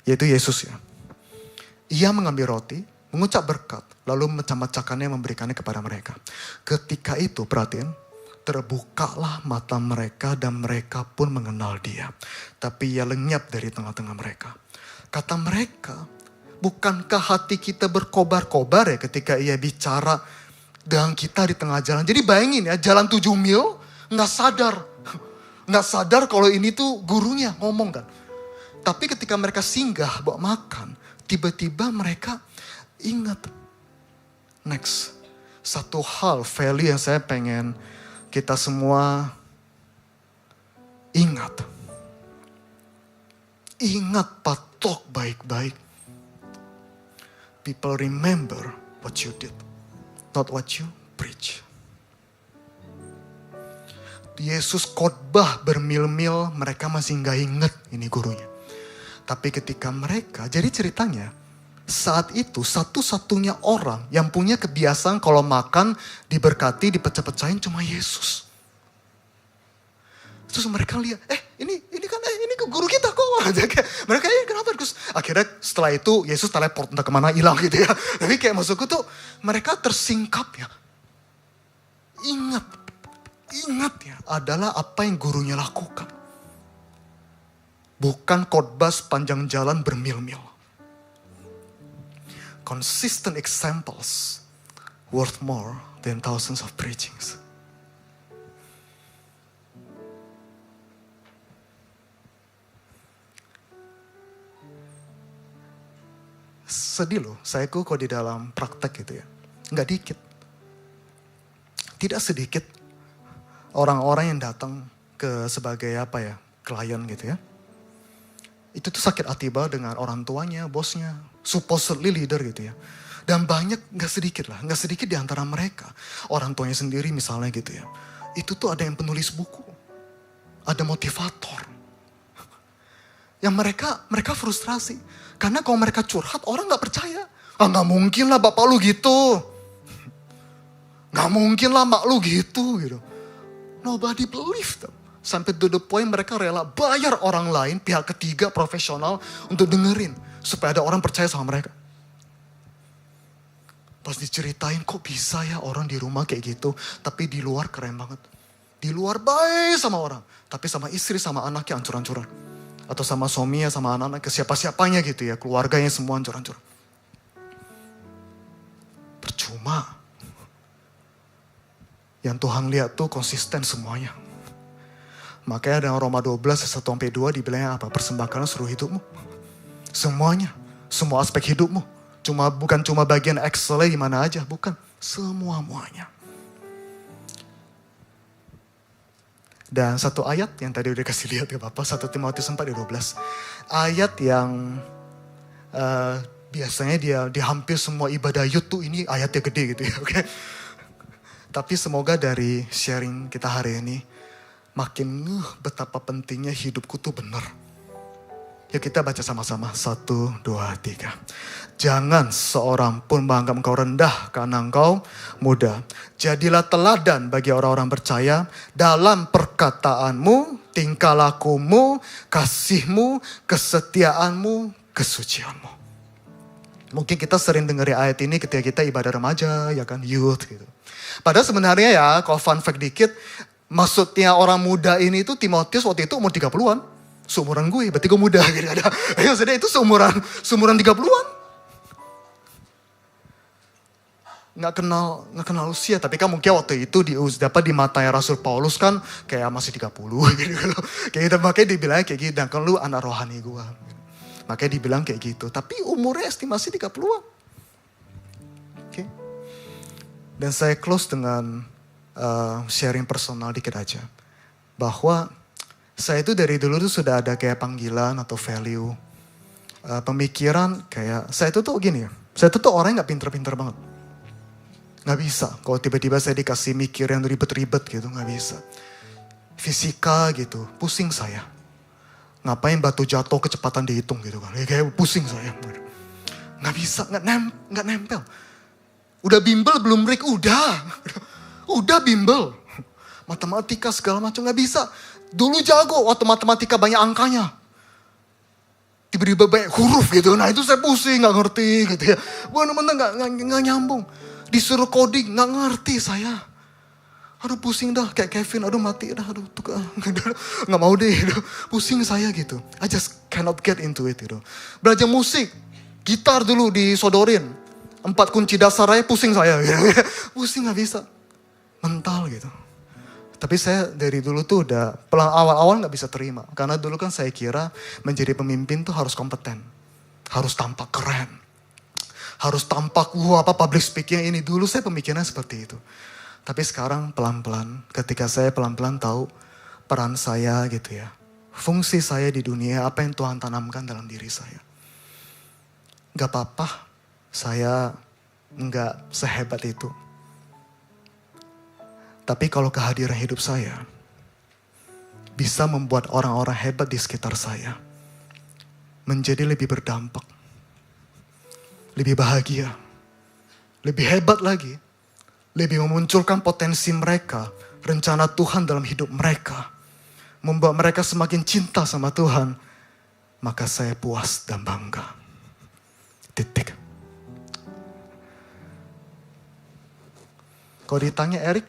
Yaitu Yesus ya. Ia mengambil roti, mengucap berkat, lalu memecah-mecahkannya memberikannya kepada mereka. Ketika itu, perhatiin, terbukalah mata mereka dan mereka pun mengenal dia. Tapi ia lenyap dari tengah-tengah mereka. Kata mereka, bukankah hati kita berkobar-kobar ya ketika ia bicara dengan kita di tengah jalan. Jadi bayangin ya, jalan 7 mil, gak sadar. Gak sadar kalau ini tuh gurunya ngomong kan. Tapi ketika mereka singgah bawa makan, tiba-tiba mereka ingat. Next. Satu hal, value yang saya pengen kita semua ingat. Ingat, patok baik-baik. People remember what you did, not what you preach. Yesus khotbah bermil-mil, mereka masih gak ingat ini gurunya. Tapi ketika mereka, jadi ceritanya, saat itu satu-satunya orang yang punya kebiasaan kalau makan diberkati, dipecah-pecahin cuma Yesus. Terus mereka lihat, ini kan guru kita kok. Mereka kenapa? Terus akhirnya setelah itu Yesus teleport entah kemana, hilang gitu ya. Tapi kayak maksudku tuh mereka tersingkap ya. Ingat ya adalah apa yang gurunya lakukan. Bukan khotbah sepanjang jalan bermil-mil. Consistent examples worth more than thousands of preachings. Sedih loh, saya kok di dalam praktek gitu ya. Nggak dikit. Tidak sedikit orang-orang yang datang ke sebagai klien gitu ya. Itu tuh sakit hati banget dengan orang tuanya, bosnya, supposedly leader gitu ya. Dan nggak sedikit di antara mereka. Orang tuanya sendiri misalnya gitu ya. Itu tuh ada yang penulis buku. Ada motivator. Yang mereka frustrasi. Karena kalau mereka curhat, orang gak percaya. Gak mungkin lah bapak lu gitu. Gak mungkin lah mak lu gitu. Nobody believe them. Sampai to the point mereka rela bayar orang lain, pihak ketiga profesional untuk dengerin. Supaya ada orang percaya sama mereka. Pas diceritain kok bisa ya orang di rumah kayak gitu. Tapi di luar keren banget. Di luar baik sama orang. Tapi sama istri sama anaknya hancur-hancuran. Atau sama suaminya sama anak-anak ke siapa-siapanya gitu ya. Keluarganya semua hancur-hancur. Percuma. Yang Tuhan lihat tuh konsisten semuanya. Makanya dalam Roma 12, 1-2 dibilangnya apa? Persembahkanlah seluruh hidupmu. Semuanya. Semua aspek hidupmu. Bukan cuma bagian Excel di mana aja. Bukan. Semua-muanya. Dan satu ayat yang tadi udah kasih lihat ke Bapak. 1 Timotius 4:12. Ayat yang biasanya di hampir semua ibadah YouTube ini ayatnya gede gitu ya. Okay? Tapi semoga dari sharing kita hari ini. Makin betapa pentingnya hidupku tuh benar. Yuk kita baca sama-sama. 1, 2, 3. Jangan seorang pun menganggap engkau rendah karena engkau muda. Jadilah teladan bagi orang-orang percaya dalam perkataanmu, tingkah lakumu, kasihmu, kesetiaanmu, kesucianmu. Mungkin kita sering dengerin ayat ini ketika kita ibadah remaja, ya kan, youth gitu. Padahal sebenarnya ya, kalau fun fact dikit, maksudnya orang muda ini tuh Timotius waktu itu umur 30-an. Seumuran gue, berarti gue muda gitu. Maksudnya itu seumuran 30-an. Nggak kenal usia, tapi kan mungkin waktu itu dapat di matanya Rasul Paulus kan kayak masih 30 gitu. Kayak gitu, makanya dibilang kayak gitu, dan kan lu anak rohani gue. Makanya dibilang kayak gitu, tapi umurnya estimasi 30-an. Oke. Dan saya close dengan sharing personal dikit aja. Bahwa saya itu dari dulu tuh sudah ada kayak panggilan atau value. Pemikiran kayak, saya itu tuh gini ya. Saya itu tuh orang yang gak pinter-pinter banget. Gak bisa. Kalau tiba-tiba saya dikasih mikir yang ribet-ribet gitu, gak bisa. Fisika gitu, pusing saya. Ngapain batu jatuh kecepatan dihitung gitu kan. Kayak pusing saya. Gak bisa, gak nempel. Udah bimbel belum break, udah bimbel. Matematika segala macam gak bisa. Dulu jago waktu matematika banyak angkanya. Tiba-tiba banyak huruf gitu. Nah itu saya pusing, gak ngerti gitu ya. Bener-bener gak nyambung. Disuruh coding, gak ngerti saya. Aduh pusing dah, kayak Kevin, aduh mati dah, aduh tukar. Gak mau deh, pusing saya gitu. I just cannot get into it gitu. Belajar musik, gitar dulu disodorin. 4 kunci dasar aja pusing saya. Pusing gak bisa. Mental gitu. Tapi saya dari dulu tuh udah, awal-awal gak bisa terima. Karena dulu kan saya kira menjadi pemimpin tuh harus kompeten. Harus tampak keren. Harus tampak, public speaking ini. Dulu saya pemikirannya seperti itu. Tapi sekarang pelan-pelan, ketika saya pelan-pelan tahu peran saya gitu ya. Fungsi saya di dunia, apa yang Tuhan tanamkan dalam diri saya. Gak apa-apa, saya gak sehebat itu. Tapi kalau kehadiran hidup saya bisa membuat orang-orang hebat di sekitar saya menjadi lebih berdampak, lebih bahagia, lebih hebat lagi, lebih memunculkan potensi mereka, rencana Tuhan dalam hidup mereka, membuat mereka semakin cinta sama Tuhan, maka saya puas dan bangga. Titik. Kalau ditanya Erik,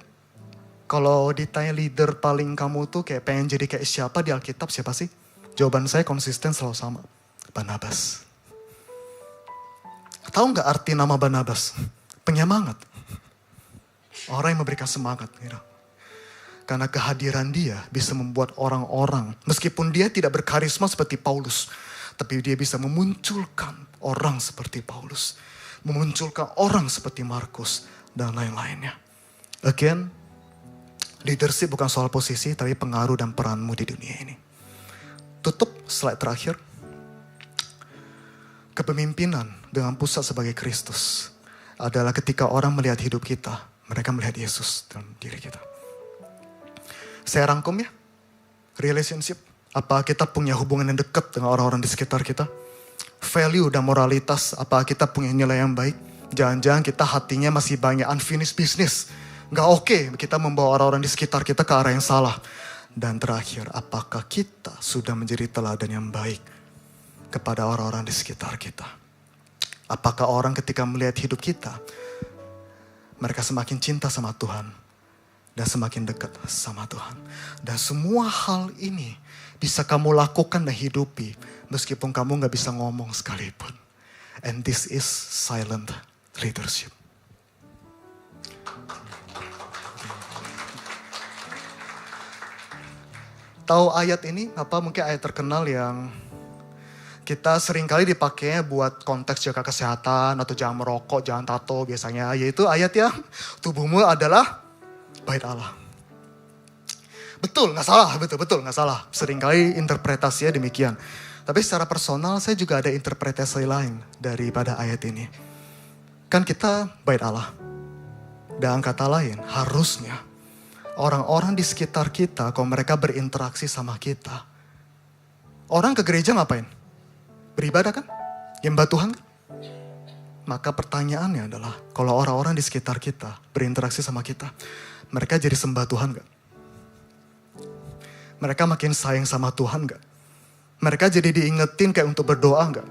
kalau ditanya leader paling kamu tuh kayak pengen jadi kayak siapa di Alkitab, siapa sih? Jawaban saya konsisten selalu sama. Barnabas. Tahu nggak arti nama Barnabas? Penyemangat. Orang yang memberikan semangat. Karena kehadiran dia bisa membuat orang-orang, meskipun dia tidak berkarisma seperti Paulus, tapi dia bisa memunculkan orang seperti Paulus. Memunculkan orang seperti Markus dan lain-lainnya. Again, leadership bukan soal posisi, tapi pengaruh dan peranmu di dunia ini. Tutup slide terakhir. Kepemimpinan dengan pusat sebagai Kristus adalah ketika orang melihat hidup kita, mereka melihat Yesus dalam diri kita. Saya rangkum ya. Relationship. Apa kita punya hubungan yang dekat dengan orang-orang di sekitar kita? Value dan moralitas. Apa kita punya nilai yang baik? Jangan-jangan kita hatinya masih banyak unfinished business. Gak oke kita membawa orang-orang di sekitar kita ke arah yang salah. Dan terakhir, apakah kita sudah menjadi teladan yang baik kepada orang-orang di sekitar kita? Apakah orang ketika melihat hidup kita, mereka semakin cinta sama Tuhan dan semakin dekat sama Tuhan. Dan semua hal ini bisa kamu lakukan dan hidupi meskipun kamu gak bisa ngomong sekalipun. And this is silent leadership. Tahu ayat ini? Apa mungkin ayat terkenal yang kita seringkali dipakainya buat konteks jaga kesehatan atau jangan merokok, jangan tato biasanya. Yaitu ayat yang tubuhmu adalah bait Allah. Betul, gak salah. Betul, gak salah. Seringkali interpretasinya demikian. Tapi secara personal saya juga ada interpretasi lain daripada ayat ini. Kan kita bait Allah. Dan kata lain, harusnya orang-orang di sekitar kita, kalau mereka berinteraksi sama kita. Orang ke gereja ngapain? Beribadah kan? Nyembah Tuhan kan? Maka pertanyaannya adalah, kalau orang-orang di sekitar kita berinteraksi sama kita, mereka jadi sembah Tuhan gak? Mereka makin sayang sama Tuhan gak? Mereka jadi diingetin kayak untuk berdoa gak?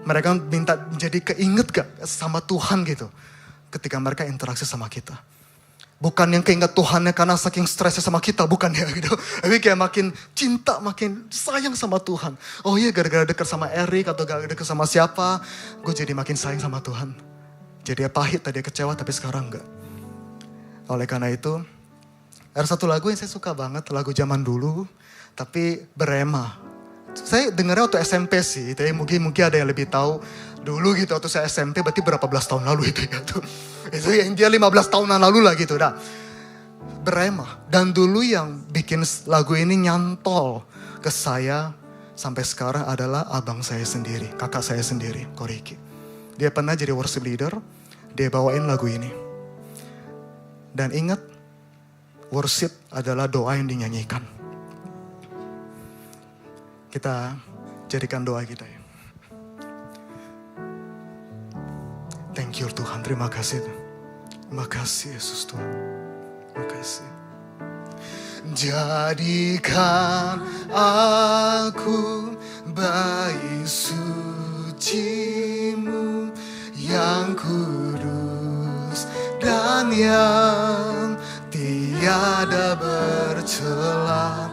Mereka minta jadi keinget gak sama Tuhan gitu? Ketika mereka interaksi sama kita. Bukan yang keinget Tuhannya karena saking stresnya sama kita, bukan ya gitu. Tapi kayak makin cinta, makin sayang sama Tuhan. Oh iya, gara-gara dekat sama Erik atau gara-gara dekat sama siapa, gue jadi makin sayang sama Tuhan. Jadi pahit tadi kecewa, tapi sekarang enggak. Oleh karena itu, ada satu lagu yang saya suka banget, lagu zaman dulu, tapi berema. Saya dengarnya waktu SMP sih, tapi mungkin ada yang lebih tahu. Dulu gitu, waktu saya SMP berarti berapa belas tahun lalu itu ya tuh. Itu yang dia 15 tahunan lalu lah gitu. Nah, berema. Dan dulu yang bikin lagu ini nyantol ke saya sampai sekarang adalah abang saya sendiri, kakak saya sendiri, Koriki. Dia pernah jadi worship leader, dia bawain lagu ini. Dan ingat, worship adalah doa yang dinyanyikan. Kita jadikan doa kita ya. Thank you Tuhan, terima kasih. Terima kasih Yesus Tuhan. Terima kasih. Jadikan aku bayi suci-Mu yang kudus dan yang tiada bercela.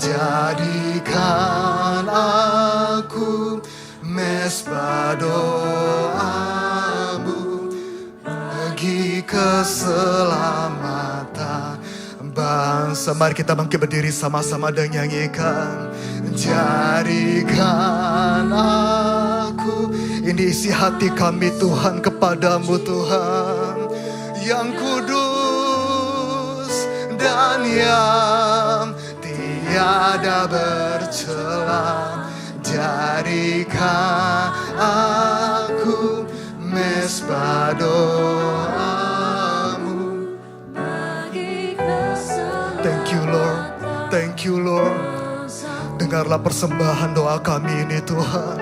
Jadikan aku mesbah doa-Mu bagi keselamatan bangsa. Mari kita bangkit berdiri sama-sama dan nyanyikan. Jadikan aku, ini isi hati kami Tuhan kepadamu Tuhan, yang kudus dan yang tiada bercela. Jadikan aku mesbah doa-Mu. Thank you Lord, thank you Lord. Dengarlah persembahan doa kami ini Tuhan.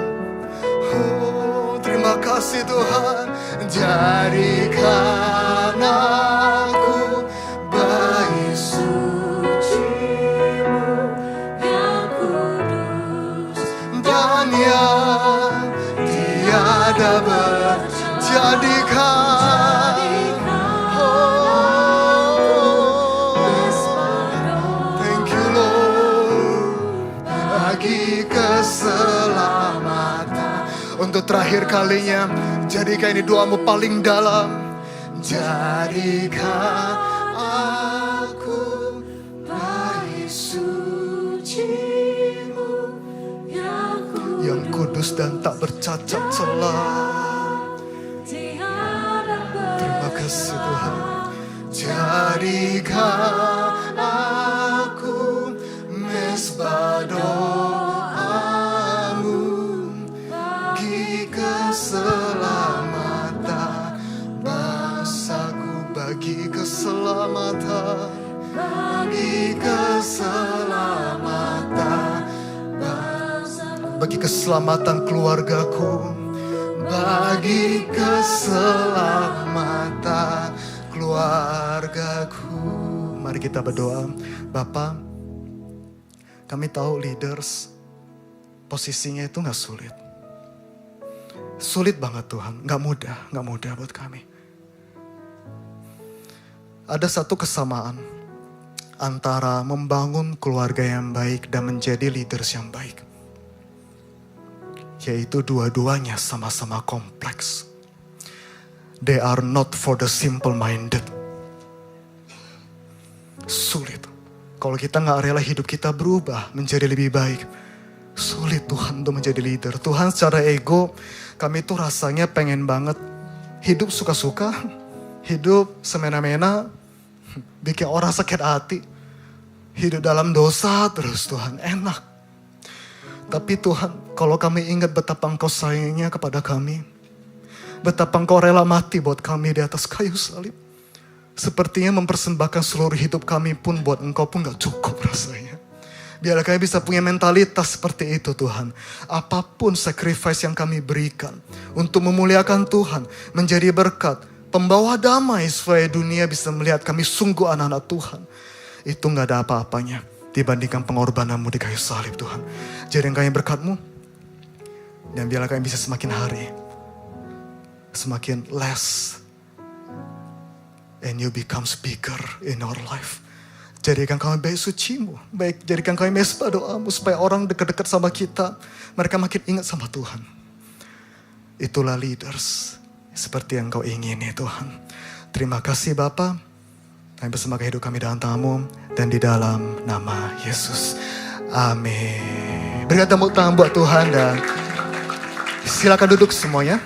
Oh, terima kasih Tuhan. Jadikan aku bayi suci-Mu yang kudus dan yang tiada berjadikan. Oh, thank you Lord, bagi Untuk terakhir kalinya, jadikan ini doamu paling dalam. Jadikan aku bayi suci-Mu yang kudus dan tak bercacat celah. Terima kasih Tuhan. Jadikan aku mesbah doa-Mu bagi keselamatan bangsaku, bagi keselamatan, bagi keselamatan bangsaku, bagi keselamatan keluargaku, bagi keselamatan keluargaku. Mari kita berdoa. Bapa, kami tahu leaders posisinya itu gak sulit. Sulit banget Tuhan, gak mudah buat kami. Ada satu kesamaan antara membangun keluarga yang baik dan menjadi leaders yang baik. Yaitu dua-duanya sama-sama kompleks. They are not for the simple-minded. Sulit. Kalau kita gak rela hidup kita berubah menjadi lebih baik, sulit Tuhan untuk menjadi leader. Tuhan secara ego, kami tuh rasanya pengen banget hidup suka-suka, hidup semena-mena, bikin orang sakit hati, hidup dalam dosa terus Tuhan, enak. Tapi Tuhan, kalau kami ingat betapa Engkau sayangnya kepada kami, betapa Engkau rela mati buat kami di atas kayu salib, sepertinya mempersembahkan seluruh hidup kami pun buat Engkau pun gak cukup rasanya. Biarlah kami bisa punya mentalitas seperti itu Tuhan. Apapun sacrifice yang kami berikan untuk memuliakan Tuhan, menjadi berkat, pembawa damai supaya dunia bisa melihat kami sungguh anak-anak Tuhan. Itu gak ada apa-apanya dibandingkan pengorbananmu di kayu salib Tuhan. Jadi kami berkat-Mu, dan biarlah kami bisa semakin hari semakin less, and You becomes bigger in our life. Jadikan kami baik suci-Mu, jadikan kami mesbah doa-Mu, supaya orang dekat-dekat sama kita, mereka makin ingat sama Tuhan. Itulah leaders seperti yang Kau ingini Tuhan. Terima kasih Bapa. Kami bersembahkan hidup kami dalam tangan-Mu, dan di dalam nama Yesus. Amin. Berikan tepuk tangan buat Tuhan, dan silakan duduk semuanya.